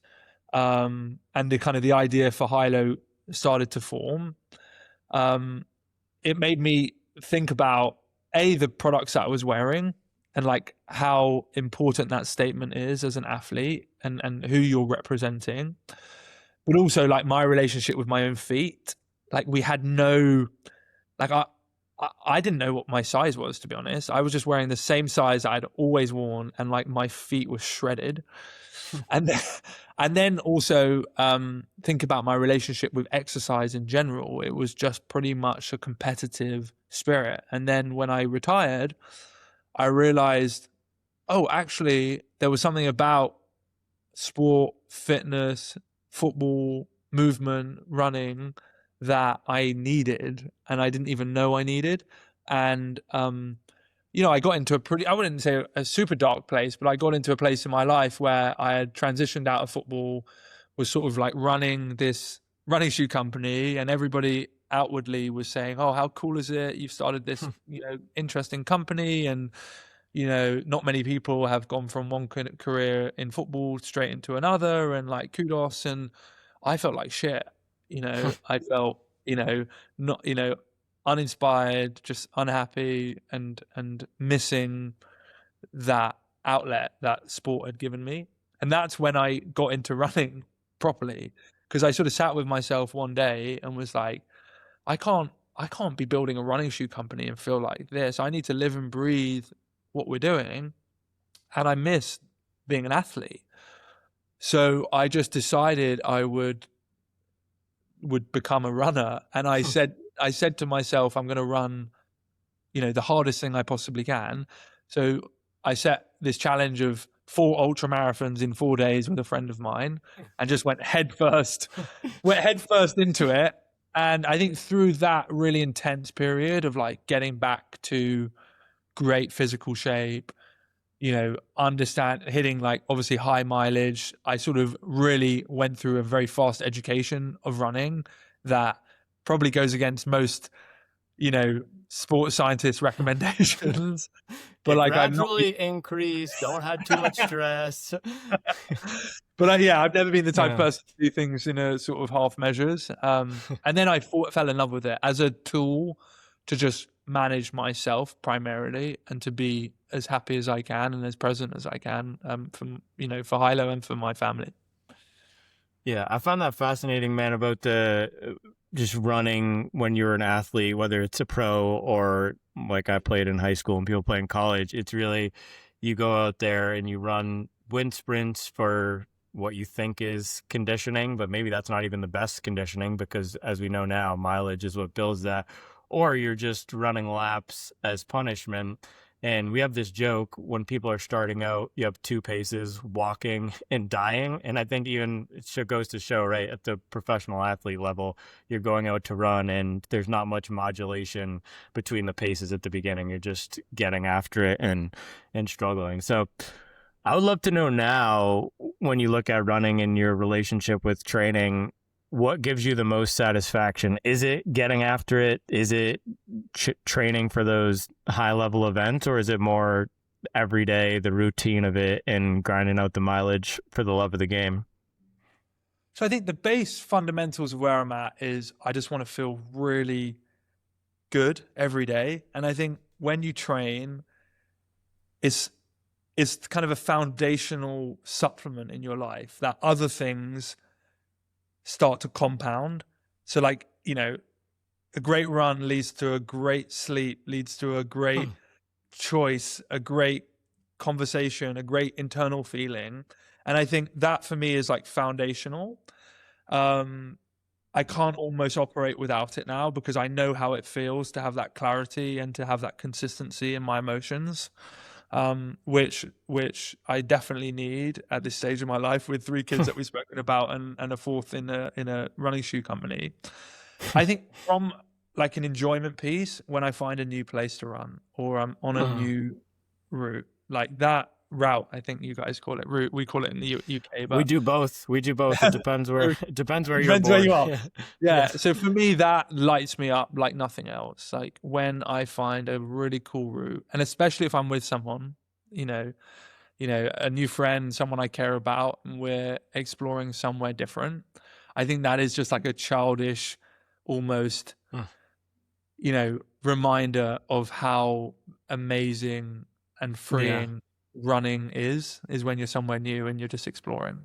and the kind of the idea for Hylo started to form, it made me think about the products that I was wearing, and like how important that statement is as an athlete, and who you're representing, but also like my relationship with my own feet. Like, we had no, like, I didn't know what my size was, to be honest. I was just wearing the same size I'd always worn, and like my feet were shredded. and then also think about my relationship with exercise in general. It was just pretty much a competitive spirit. And then when I retired, I realized, oh, actually, there was something about sport, fitness, football, movement, running that I needed, and I didn't even know I needed. And I got into I wouldn't say a super dark place, but I got into a place in my life where I had transitioned out of football, was sort of like running this running shoe company, and everybody outwardly was saying, oh, how cool is it? You've started this, interesting company. And, not many people have gone from one career in football straight into another, and like, kudos. And I felt like shit, I felt, not, uninspired, just unhappy, and missing that outlet that sport had given me. And that's when I got into running properly, because I sort of sat with myself one day and was like, I can't I can't be building a running shoe company and feel like this. I need to live and breathe what we're doing. And I miss being an athlete. So I just decided I would become a runner. And I said to myself, I'm going to run, the hardest thing I possibly can. So I set this challenge of 4 ultra marathons in 4 days with a friend of mine, and just went head first into it. And I think through that really intense period of like getting back to great physical shape, hitting like obviously high mileage, I sort of really went through a very fast education of running that probably goes against most, sports scientists' recommendations. But like gradually increase, don't have too much stress. But I've never been the type of person to do things in a sort of half measures. And then I fell in love with it as a tool to just manage myself primarily, and to be as happy as I can and as present as I can, for Hylo and for my family. Yeah, I found that fascinating, man, about the just running when you're an athlete, whether it's a pro or like I played in high school and people play in college. It's really, you go out there and you run wind sprints for what you think is conditioning, but maybe that's not even the best conditioning, because as we know now, mileage is what builds that. Or you're just running laps as punishment. And we have this joke when people are starting out, you have 2 paces, walking and dying. And I think even it goes to show, right, at the professional athlete level, you're going out to run and there's not much modulation between the paces at the beginning. You're just getting after it and struggling. So I would love to know now, when you look at running and your relationship with training, what gives you the most satisfaction? Is it getting after it? Is it training for those high level events, or is it more every day, the routine of it and grinding out the mileage for the love of the game? So I think the base fundamentals of where I'm at is I just want to feel really good every day. And I think when you train, it's kind of a foundational supplement in your life that other things start to compound. So like, a great run leads to a great sleep, leads to a great choice, a great conversation, a great internal feeling. And I think that for me is like foundational. I can't almost operate without it now, because I know how it feels to have that clarity and to have that consistency in my emotions. Which I definitely need at this stage of my life, with 3 kids that we've spoken about, and a 4th in a running shoe company. I think from like an enjoyment piece, when I find a new place to run, or I'm on a new route, like that route, I think you guys call it route, we call it in the UK. But we do both. It depends where you're born. Where you are. Yeah. So for me, that lights me up like nothing else. Like when I find a really cool route, and especially if I'm with someone, a new friend, someone I care about, and we're exploring somewhere different. I think that is just like a childish, almost, reminder of how amazing and freeing running is when you're somewhere new and you're just exploring.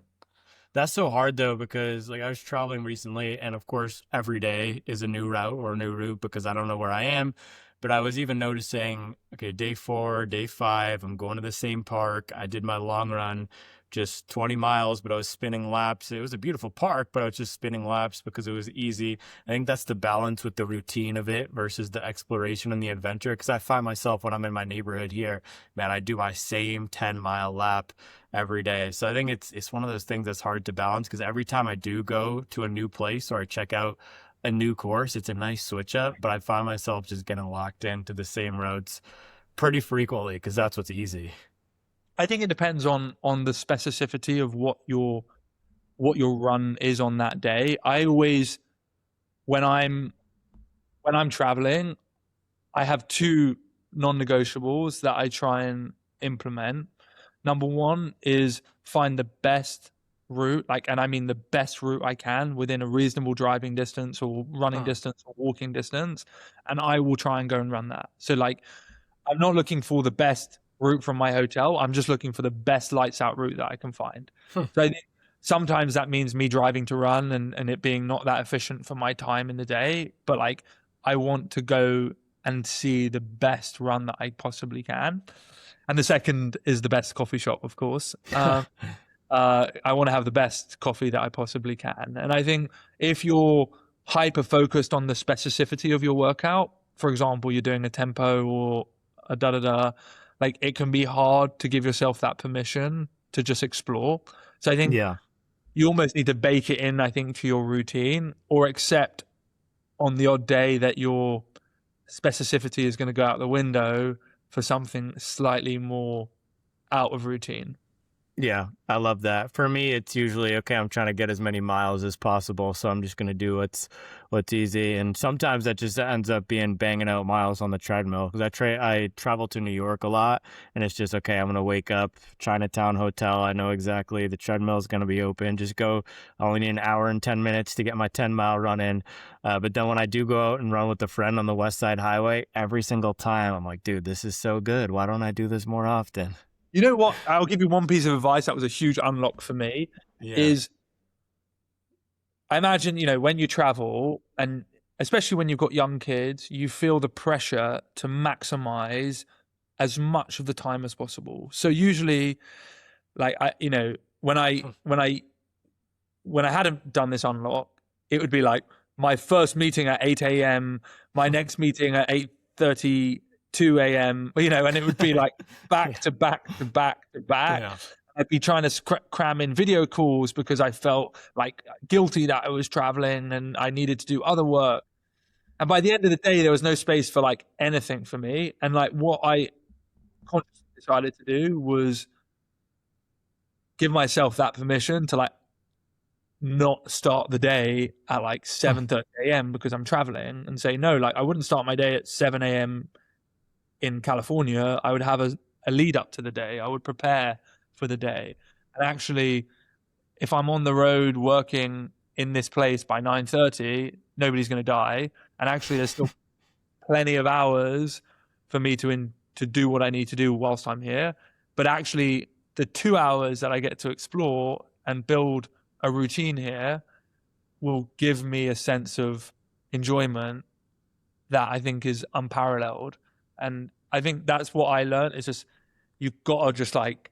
That's so hard though, because like I was traveling recently, and of course every day is a new route or a new route because I don't know where I am. But I was even noticing, okay, day 4, day 5, I'm going to the same park. I did my long run, just 20 miles, but I was spinning laps. It was a beautiful park, but I was just spinning laps because it was easy. I think that's the balance with the routine of it versus the exploration and the adventure. Because I find myself when I'm in my neighborhood here, man, I do my same 10-mile lap every day. So I think it's one of those things that's hard to balance, because every time I do go to a new place or I check out a new course, it's a nice switch up, but I find myself just getting locked into the same roads pretty frequently because that's what's easy. I think it depends on the specificity of what your run is on that day. I always, when I'm traveling, I have 2 non-negotiables that I try and implement. Number 1 is find the best route, and I mean the best route I can within a reasonable driving distance or running distance or walking distance, and I will try and go and run that. So I'm not looking for the best route from my hotel, I'm just looking for the best lights out route that I can find. So I think sometimes that means me driving to run and it being not that efficient for my time in the day, but I want to go and see the best run that I possibly can. And the second is the best coffee shop, of course. I want to have the best coffee that I possibly can. And I think if you're hyper focused on the specificity of your workout, for example, you're doing a tempo or a da da da, like it can be hard to give yourself that permission to just explore. So I think Yeah. you almost need to bake it in, I think, to your routine, or accept on the odd day that your specificity is going to go out the window for something slightly more out of routine. Yeah, I love that. For me, it's usually okay. I'm trying to get as many miles as possible, so I'm just gonna do what's easy. And sometimes that just ends up being banging out miles on the treadmill because I travel to New York a lot, and it's just okay. I'm gonna wake up, Chinatown Hotel. I know exactly the treadmill is gonna be open. Just go. I only need an hour and 10 minutes to get my 10-mile run in. But then when I do go out and run with a friend on the West Side Highway, every single time I'm like, dude, this is so good. Why don't I do this more often? You know what? I'll give you one piece of advice that was a huge unlock for me. Yeah. Is I imagine, when you travel, and especially when you've got young kids, you feel the pressure to maximize as much of the time as possible. So usually, like when I hadn't done this unlock, it would be like my first meeting at 8 a.m., my next meeting at 8:32 a.m., and it would be like back to back to back to back. Yeah. I'd be trying to cram in video calls because I felt like guilty that I was traveling and I needed to do other work. And by the end of the day, there was no space for like anything for me. And like what I consciously decided to do was give myself that permission to like not start the day at like 7:30 a.m. because I'm traveling, and say, no, like I wouldn't start my day at 7 a.m. in California. I would have a lead up to the day. I would prepare for the day. And actually, if I'm on the road working in this place by 9:30, nobody's going to die. And actually, there's still plenty of hours for me to do what I need to do whilst I'm here. But actually, the 2 hours that I get to explore and build a routine here will give me a sense of enjoyment that I think is unparalleled. And I think that's what I learned, is just you've got to just like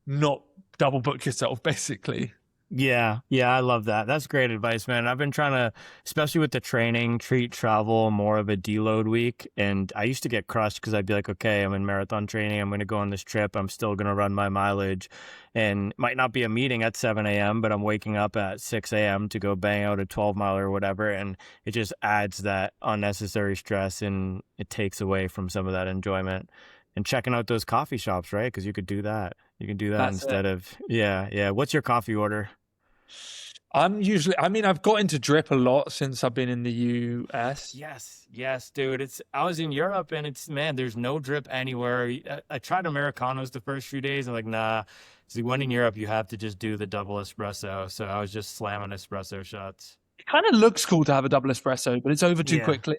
not double book yourself, basically. Yeah, I love that. That's great advice, man. I've been trying to, especially with the training, treat travel more of a deload week. And I used to get crushed because I'd be like, okay, I'm in marathon training. I'm going to go on this trip. I'm still going to run my mileage. And it might not be a meeting at 7 a.m., but I'm waking up at 6 a.m. to go bang out a 12-mile or whatever. And it just adds that unnecessary stress, and it takes away from some of that enjoyment. And checking out those coffee shops, right? Because you could do that. You can do that That's instead of, yeah. What's your coffee order? I've got into drip a lot since I've been in the US. Yes, dude. I was in Europe, and man, there's no drip anywhere. I tried Americanos the first few days. I'm like, nah. See, when in Europe, you have to just do the double espresso. So I was just slamming espresso shots. It kind of looks cool to have a double espresso, but it's over too quickly.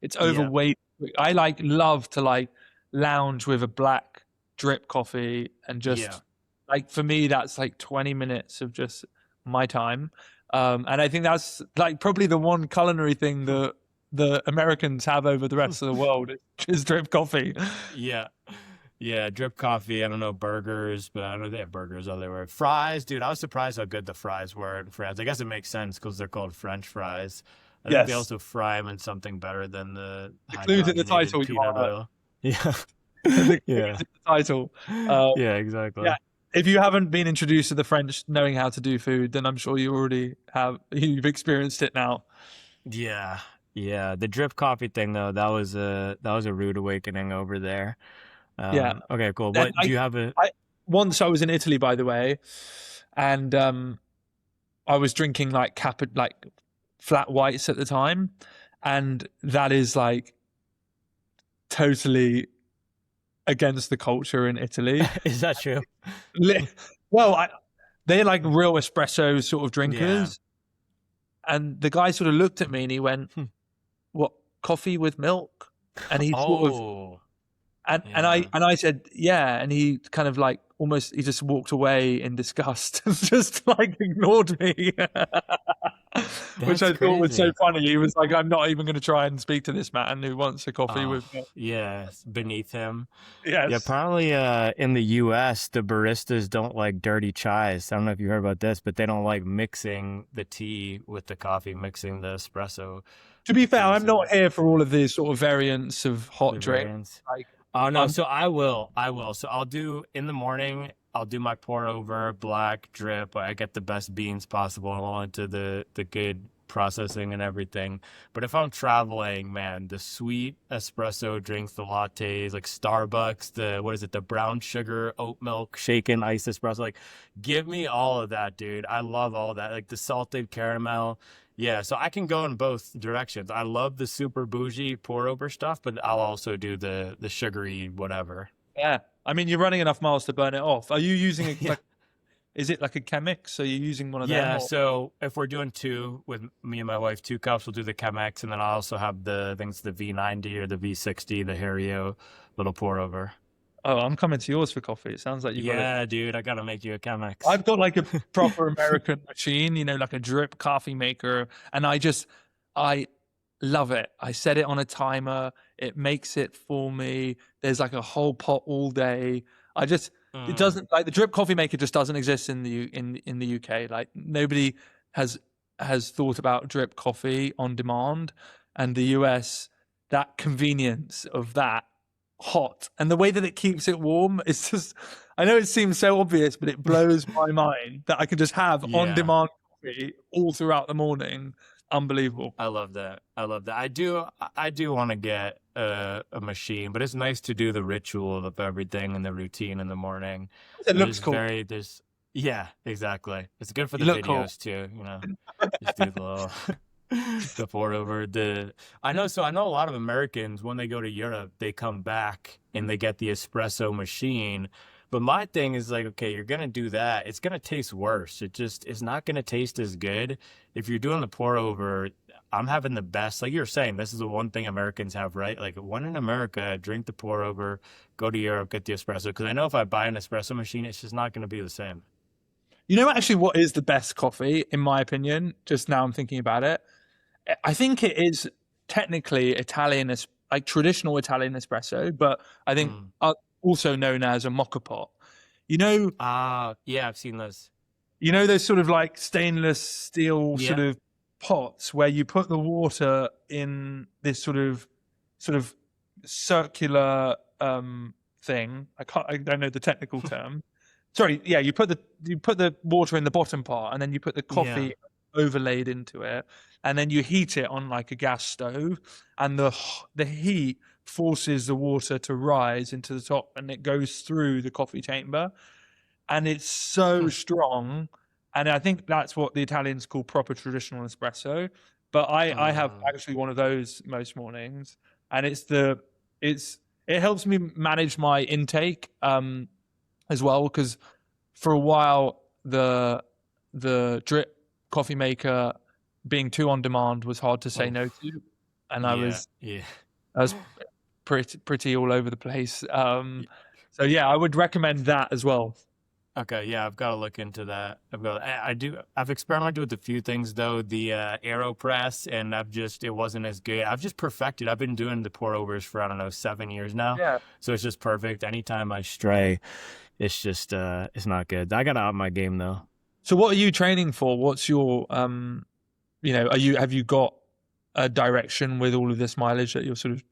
It's over way too quick. I love to lounge with a black drip coffee and just like, for me, that's like 20 minutes of just my time. And I think that's like probably the one culinary thing that the Americans have over the rest of the world is drip coffee. Yeah, drip coffee. I don't know, burgers, but I don't know, they have burgers everywhere. Fries, dude, I was surprised how good the fries were in France. I guess it makes sense because they're called French fries. I think they also fry them in something better than the included in the title, peanut oil. Yeah. The title. Yeah, exactly. Yeah. If you haven't been introduced to the French knowing how to do food, then I'm sure you already have. You've experienced it now. Yeah. The drip coffee thing, though, that was a rude awakening over there. Okay, cool. What do you have once I was in Italy, by the way, and I was drinking like flat whites at the time, and that is like totally against the culture in Italy. Is that true? Well, they're like real espresso sort of drinkers. And the guy sort of looked at me and he went, "What, coffee with milk?" And he and I said, "Yeah." And he kind of like he just walked away in disgust and just like ignored me. which That's I thought was so crazy. funny. He was like, "I'm not even going to try and speak to this man who wants a coffee Oh, with me." yeah, it's beneath him. Yeah, Yes. apparently in the US, the baristas don't like dirty chais. I don't know if you heard about this, but they don't like mixing the tea with the coffee, mixing the espresso To be with the fair, tea. I'm So not here for all of these sort of variants of hot the drink. variants. Like, Oh no, I'm so I will. I will. So I'll do in the morning, I'll do my pour over black drip. I get the best beans possible. I want to the good processing and everything. But if I'm traveling, man, the sweet espresso drinks, the lattes, like Starbucks, the what is it, the brown sugar oat milk shaken iced espresso, like give me all of that, dude. I love all of that. Like the salted caramel. Yeah, so I can go in both directions. I love the super bougie pour over stuff, but I'll also do the sugary whatever. yeah. I mean, you're running enough miles to burn it off. Are you using a, Yeah. like? Is it like a Chemex? Are you using one of them? Yeah, Or so if we're doing two with me and my wife, 2 cups, we'll do the Chemex, and then I also have the I think it's the V90 or the V60, the Hario little pour over. oh, I'm coming to yours for coffee. It sounds like you've got it. Yeah, dude, I gotta make you a Chemex. I've got like a proper American machine, like a drip coffee maker, and I love it. I set it on a timer. It makes it for me. There's like a whole pot all day. I just it Mm, doesn't like the drip coffee maker just doesn't exist in the in the UK. Like nobody has has thought about drip coffee on demand, and the US that convenience of that hot and the way that it keeps it warm is just I know it seems so obvious, but it blows my mind that I can just have on yeah. demand coffee all throughout the morning. Unbelievable. I love that. I love that. I do want to get a machine, but it's nice to do the ritual of everything and the routine in the morning. It So looks cool. yeah, exactly. It's good for You the look cool. videos too, Just do the little the pour over I know a lot of Americans when they go to Europe, they come back and they get the espresso machine. But my thing is like, okay, you're gonna do that. It's gonna taste worse. It's not gonna taste as good. If you're doing the pour over, I'm having the best, like you're saying, this is the one thing Americans have, right? Like when in America, drink the pour over, go to Europe, get the espresso. Because I know if I buy an espresso machine, it's just not gonna be the same. You know actually what is the best coffee, in my opinion, just now I'm thinking about it. I think it is technically Italian like traditional Italian espresso, but I think Mm. also known as a mocha pot. You know, Ah, yeah, I've seen those. those sort of like stainless steel sort Yeah. of pots where you put the water in this sort of circular thing. I don't know the technical term. Sorry, yeah, you put the water in the bottom part and then you put the Yeah. coffee overlaid into it and then you heat it on like a gas stove and the heat forces the water to rise into the top and it goes through the coffee chamber and it's so strong. And I think that's what the Italians call proper traditional espresso. But I have Mm. actually one of those most mornings, and it's it helps me manage my intake as well because for a while the drip coffee maker being too on demand was hard to say Oh, no to, and yeah, yeah. I was pretty all over the place. So yeah, I would recommend that as well. Okay, yeah, I've got to look into that. I've experimented with a few things though, the AeroPress, and it wasn't as good. I've just perfected. I've been doing the pour overs for, I don't know, 7 years now. Yeah. So it's just perfect. Anytime I stray, it's just, it's not good. I got to up my game though. So what are you training for? What's your have you got a direction with all of this mileage that you're sort of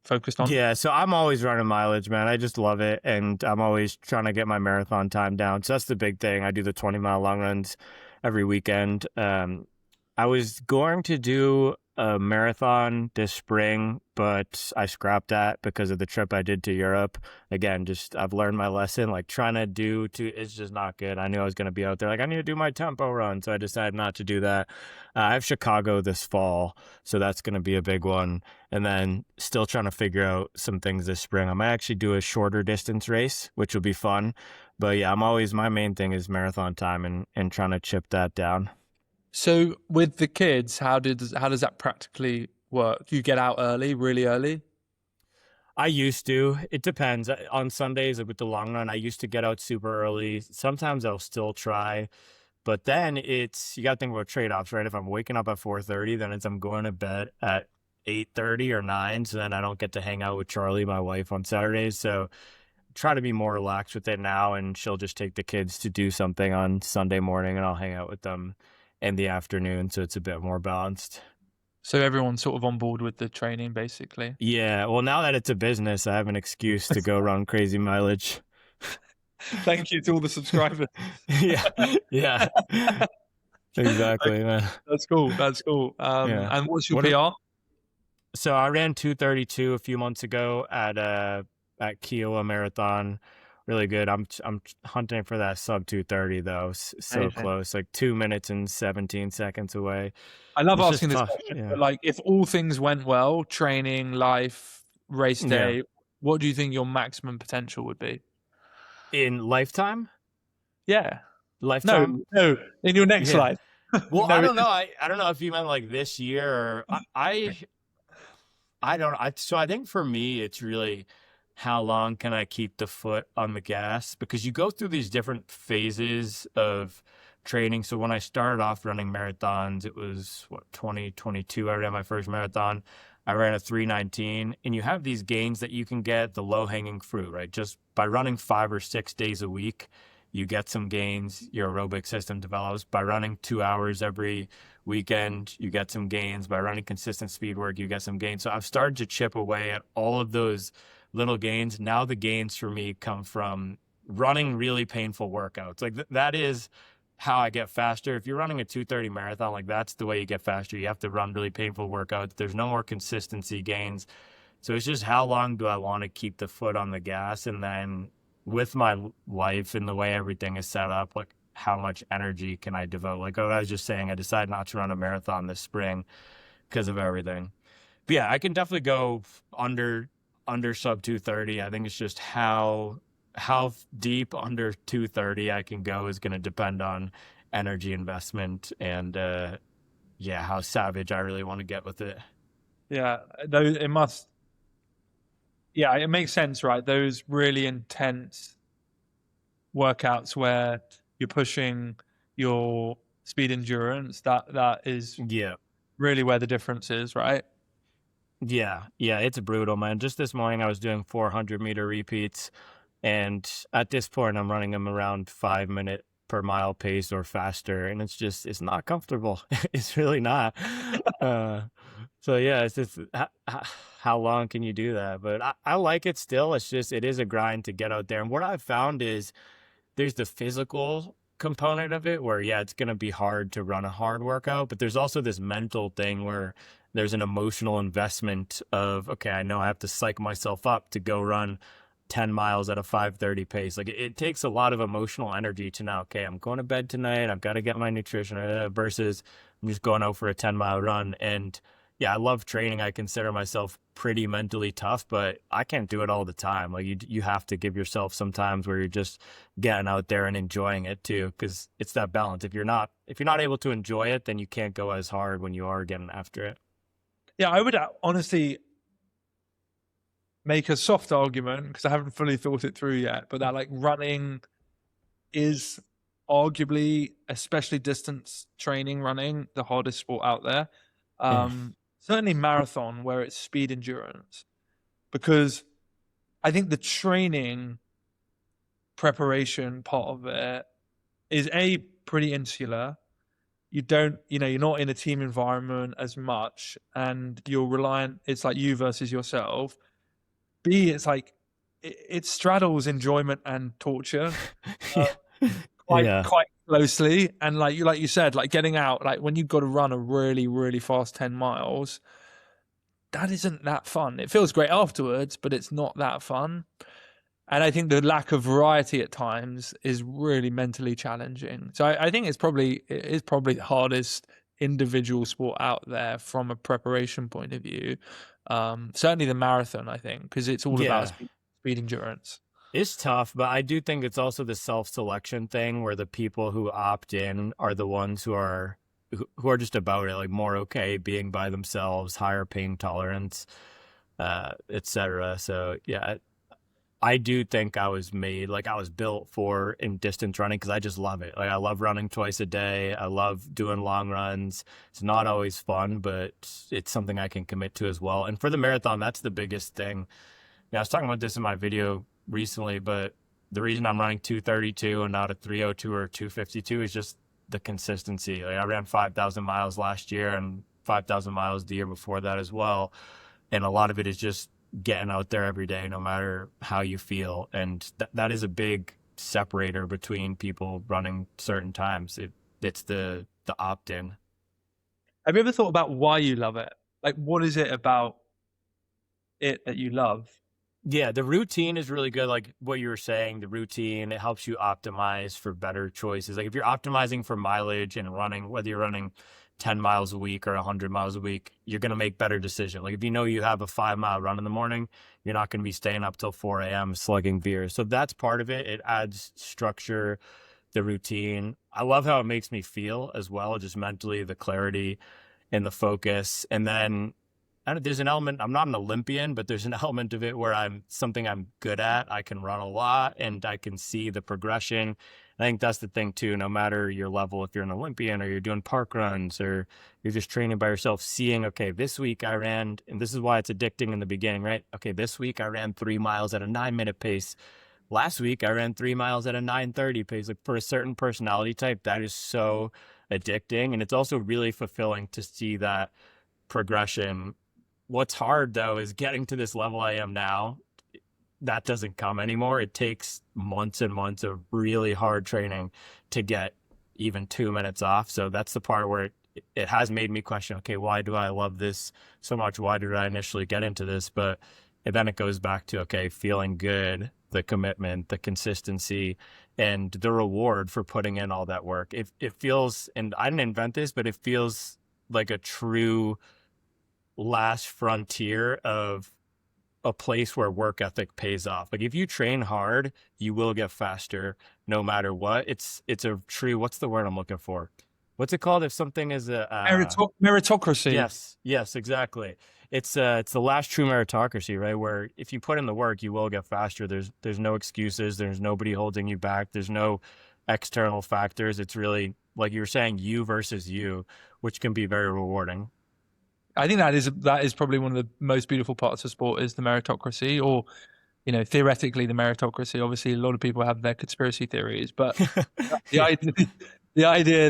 focused on? Yeah, so I'm always running mileage, man. I just love it. And I'm always trying to get my marathon time down. So that's the big thing. I do the 20-mile long runs every weekend. I was going to do a marathon this spring, but I scrapped that because of the trip I did to Europe. Again, just I've learned my lesson. Like trying to it's just not good. I knew I was going to be out there. Like I need to do my tempo run, so I decided not to do that. I have Chicago this fall, so that's going to be a big one. And then still trying to figure out some things this spring. I might actually do a shorter distance race, which will be fun. But yeah, my main thing is marathon time and trying to chip that down. So with the kids, how does that practically work? Do you get out early, really early? I used to. It depends. On Sundays with the long run, I used to get out super early. Sometimes I'll still try, But then you got to think about trade-offs, right? If I'm waking up at 4:30, then I'm going to bed at 8:30 or 9, so then I don't get to hang out with Charlie, my wife, on Saturdays. So try to be more relaxed with it now, and she'll just take the kids to do something on Sunday morning, and I'll hang out with them in the afternoon, so it's a bit more balanced. So everyone's sort of on board with the training, basically. Yeah, well, now that it's a business, I have an excuse to go run crazy mileage. Thank you to all the subscribers. Yeah, yeah, exactly, man. That's cool. That's cool. Yeah. And what's your What? PR? So I ran 2:32 a few months ago at Kiowa Marathon. Really good. I'm hunting for that sub 2:30 though. So Amazing. close, like 2 minutes and 17 seconds away. I love It's asking just this tough. question, Yeah. but like, if all things went well, training, life, race Yeah. day, what do you think your maximum potential would be? In lifetime? Yeah. Lifetime? No, in your next Yeah. life. Well, No, I don't know. I don't know if you meant like this year or I don't. So I think for me, it's really how long can I keep the foot on the gas? Because you go through these different phases of training. So when I started off running marathons, it was 2022. I ran my first marathon. I ran a 3:19, and you have these gains that you can get, the low hanging fruit, right? Just by running 5 or 6 days a week, you get some gains. Your aerobic system develops. By running 2 hours every weekend, you get some gains. By running consistent speed work, you get some gains. So I've started to chip away at all of those little gains. Now the gains for me come from running really painful workouts. Like that is how I get faster. If you're running a 2:30 marathon, like that's the way you get faster. You have to run really painful workouts. There's no more consistency gains. So it's just how long do I want to keep the foot on the gas? And then with my life and the way everything is set up, like how much energy can I devote? Like I was just saying, I decided not to run a marathon this spring because of everything. But yeah, I can definitely go under sub 2:30. I think it's just how deep under 2:30 I can go is going to depend on energy investment and yeah, how savage I really want to get with it. Yeah, those it must. Yeah, it makes sense, right? Those really intense workouts where you're pushing your speed endurance, that is Yeah. really where the difference is, right? Yeah, it's brutal, man. Just this morning, I was doing 400-meter repeats, and at this point, I'm running them around 5 minute per mile pace or faster, and it's not comfortable. It's really not. Uh, so yeah, it's just how long can you do that? But I like it still. It's just it is a grind to get out there, and what I've found is there's the physical component of it where yeah, it's going to be hard to run a hard workout, but there's also this mental thing where there's an emotional investment of okay, I know I have to psych myself up to go run 10 miles at a 5:30 pace. Like it takes a lot of emotional energy to now, okay, I'm going to bed tonight, I've got to get my nutrition versus I'm just going out for a 10-mile run. And yeah, I love training. I consider myself pretty mentally tough, but I can't do it all the time. Like you have to give yourself some times where you're just getting out there and enjoying it too, because it's that balance. If you're not able to enjoy it, then you can't go as hard when you are getting after it. Yeah, I would honestly make a soft argument because I haven't fully thought it through yet, but that like running is arguably, especially distance training running, the hardest sport out there. Certainly marathon where it's speed endurance, because I think the training preparation part of it is pretty insular. You're not in a team environment as much, and you're reliant. It's like you versus yourself. B, it's like it straddles enjoyment and torture Yeah. quite closely. And like you said, like getting out, like when you've got to run a really, really fast 10 miles, that isn't that fun. It feels great afterwards, but it's not that fun. And I think the lack of variety at times is really mentally challenging. So I think it is probably the hardest individual sport out there from a preparation point of view. Certainly the marathon, I think, because it's all about speed endurance. It's tough, but I do think it's also the self-selection thing where the people who opt in are the ones who are just about it, like more okay being by themselves, higher pain tolerance, etc. So yeah, I do think I was made, like I was built for in distance running because I just love it. Like I love running twice a day. I love doing long runs. It's not always fun, but it's something I can commit to as well. And for the marathon, that's the biggest thing. Yeah, I was talking about this in my video recently, but the reason I'm running 232 and not a 302 or 252 is just the consistency. Like I ran 5,000 miles last year and 5,000 miles the year before that as well. And a lot of it is just getting out there every day, no matter how you feel. And that is a big separator between people running certain times. It's the opt-in. Have you ever thought about why you love it? Like, what is it about it that you love? Yeah, the routine is really good. Like what you were saying, the routine, it helps you optimize for better choices. Like if you're optimizing for mileage and running, whether you're running 10 miles a week or 100 miles a week, you're going to make better decisions. Like if you know you have a 5 mile run in the morning, you're not going to be staying up till 4 a.m. slugging beers. So that's part of it. It adds structure, the routine. I love how it makes me feel as well, just mentally, the clarity and the focus. And then there's an element, I'm not an Olympian, but there's an element of it where I'm good at. I can run a lot and I can see the progression. I think that's the thing too, no matter your level, if you're an Olympian or you're doing park runs or you're just training by yourself, seeing, okay, this week I ran, and this is why it's addicting in the beginning, right? Okay, this week I ran 3 miles at a 9 minute pace. Last week I ran 3 miles at a 9:30 pace. Like for a certain personality type, that is so addicting. And it's also really fulfilling to see that progression. What's hard though is getting to this level I am now. That doesn't come anymore. It takes months and months of really hard training to get even 2 minutes off. So that's the part where it has made me question, okay, why do I love this so much? Why did I initially get into this? But then it goes back to, okay, feeling good, the commitment, the consistency, and the reward for putting in all that work. It feels, and I didn't invent this, but it feels like a true last frontier of a place where work ethic pays off. Like if you train hard, you will get faster no matter what. It's a true, what's the word I'm looking for? What's it called if something is a Meritocracy. yes, exactly. It's the last true meritocracy, right? Where if you put in the work, you will get faster. There's no excuses, there's nobody holding you back, there's no external factors. It's really like you were saying, you versus you, which can be very rewarding. I think that is probably one of the most beautiful parts of sport is the meritocracy, or theoretically the meritocracy. Obviously, a lot of people have their conspiracy theories, but the Yeah. idea, the idea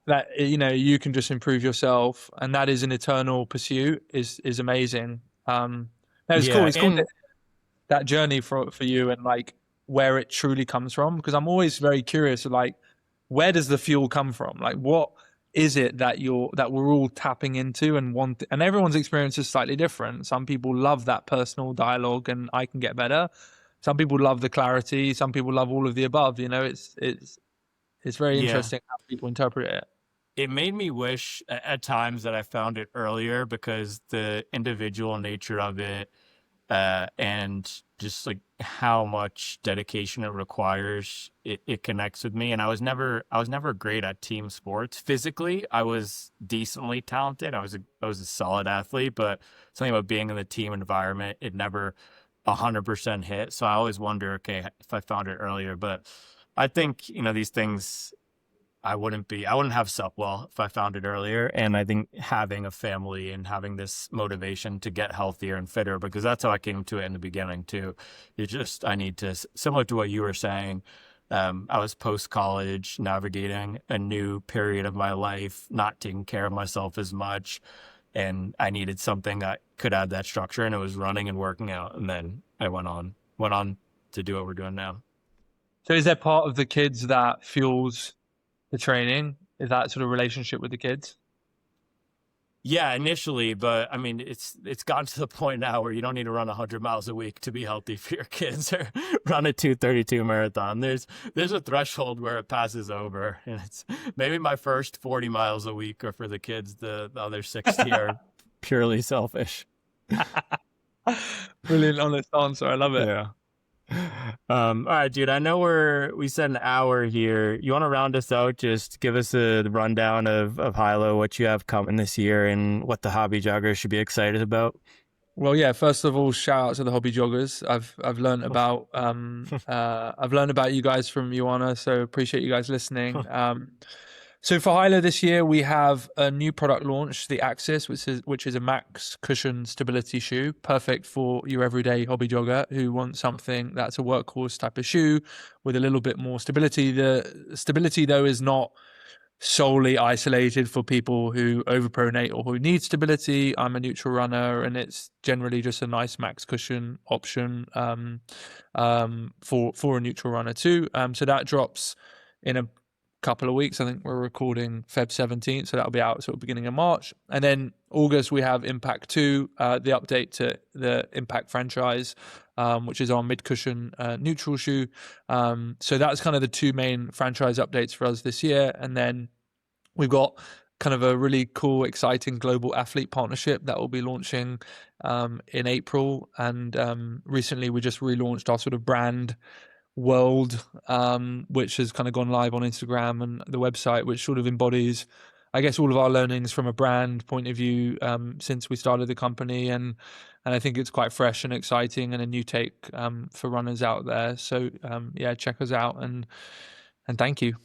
that you can just improve yourself and that is an eternal pursuit is amazing. No, it's cool. Yeah, It's cool and that journey for you and like where it truly comes from, because I'm always very curious, like where does the fuel come from? Like what is it that we're all tapping into and want, and everyone's experience is slightly different. Some people love that personal dialogue and I can get better. Some people love the clarity, some people love all of the above. It's very yeah, interesting how people interpret it. it made me wish at times that I found it earlier because the individual nature of it, and just like how much dedication it requires, it connects with me. And I was never great at team sports. Physically, I was decently talented. I was a solid athlete, but something about being in the team environment, it never 100% hit. So I always wonder, okay, if I found it earlier. But I think, these things, I wouldn't have slept well if I found it earlier. And I think having a family and having this motivation to get healthier and fitter, because that's how I came to it in the beginning too. I need to, similar to what you were saying, I was post college navigating a new period of my life, not taking care of myself as much. And I needed something that could add that structure, and it was running and working out. And then I went on to do what we're doing now. So is there part of the kids that fuels the training? Is that sort of relationship with the kids? Yeah, initially, but I mean, it's gotten to the point now where you don't need to run 100 miles a week to be healthy for your kids or run a 232 marathon. There's a threshold where it passes over, and it's maybe my first 40 miles a week are for the kids. The other 60 are purely selfish. Brilliant, honest answer. I love it. Yeah. All right, dude. I know we said an hour here. You want to round us out? Just give us a rundown of Hylo, what you have coming this year, and what the hobby joggers should be excited about. Well, yeah. First of all, shout out to the hobby joggers. I've learned about you guys from Ioana, so appreciate you guys listening. So for Hylo this year, we have a new product launch, the Axis, which is a max cushion stability shoe, perfect for your everyday hobby jogger who wants something that's a workhorse type of shoe with a little bit more stability. The stability though is not solely isolated for people who overpronate or who need stability. I'm a neutral runner, and it's generally just a nice max cushion option for a neutral runner too. So that drops in a couple of weeks. I think we're recording Feb 17th, so that'll be out sort of beginning of March. And then August we have Impact 2, the update to the Impact franchise, which is our mid-cushion neutral shoe. So that's kind of the two main franchise updates for us this year. And then we've got kind of a really cool, exciting global athlete partnership that will be launching in April. And recently we just relaunched our sort of brand world, which has kind of gone live on Instagram and the website, which sort of embodies, I guess, all of our learnings from a brand point of view since we started the company. And I think it's quite fresh and exciting and a new take for runners out there. So yeah, check us out and thank you.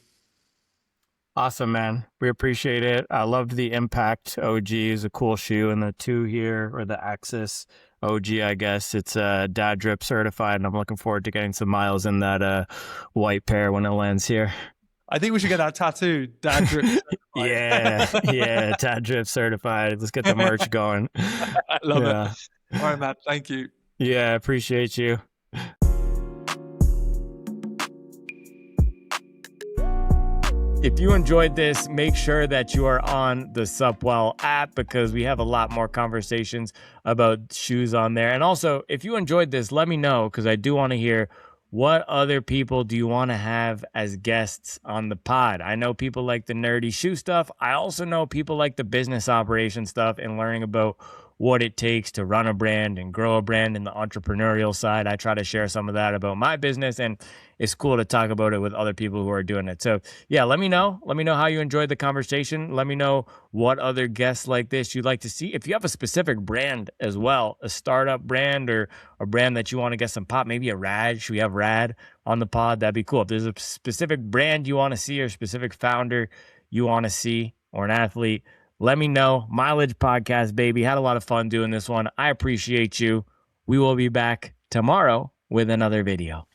Awesome, man. We appreciate it. I loved the Impact OG is a cool shoe, and the 2 here, or the Axis OG, I guess. It's dad drip certified, and I'm looking forward to getting some miles in that white pair when it lands here. I think we should get that tattooed. Dad drip certified. Yeah, dad drip certified. Let's get the merch going. I love it. All right, Matt. Thank you. Yeah, appreciate you. If you enjoyed this, make sure that you are on the Supwell app because we have a lot more conversations about shoes on there. And also, if you enjoyed this, let me know because I do want to hear what other people do you want to have as guests on the pod. I know people like the nerdy shoe stuff. I also know people like the business operation stuff and learning about what it takes to run a brand and grow a brand in the entrepreneurial side. I try to share some of that about my business, and it's cool to talk about it with other people who are doing it. So yeah, let me know. Let me know how you enjoyed the conversation. Let me know what other guests like this you'd like to see. If you have a specific brand as well, a startup brand or a brand that you want to get some pop, maybe a Rad. Should we have Rad on the pod? That'd be cool. If there's a specific brand you want to see or a specific founder you want to see or an athlete, let me know. Mileage Podcast, baby. Had a lot of fun doing this one. I appreciate you. We will be back tomorrow with another video.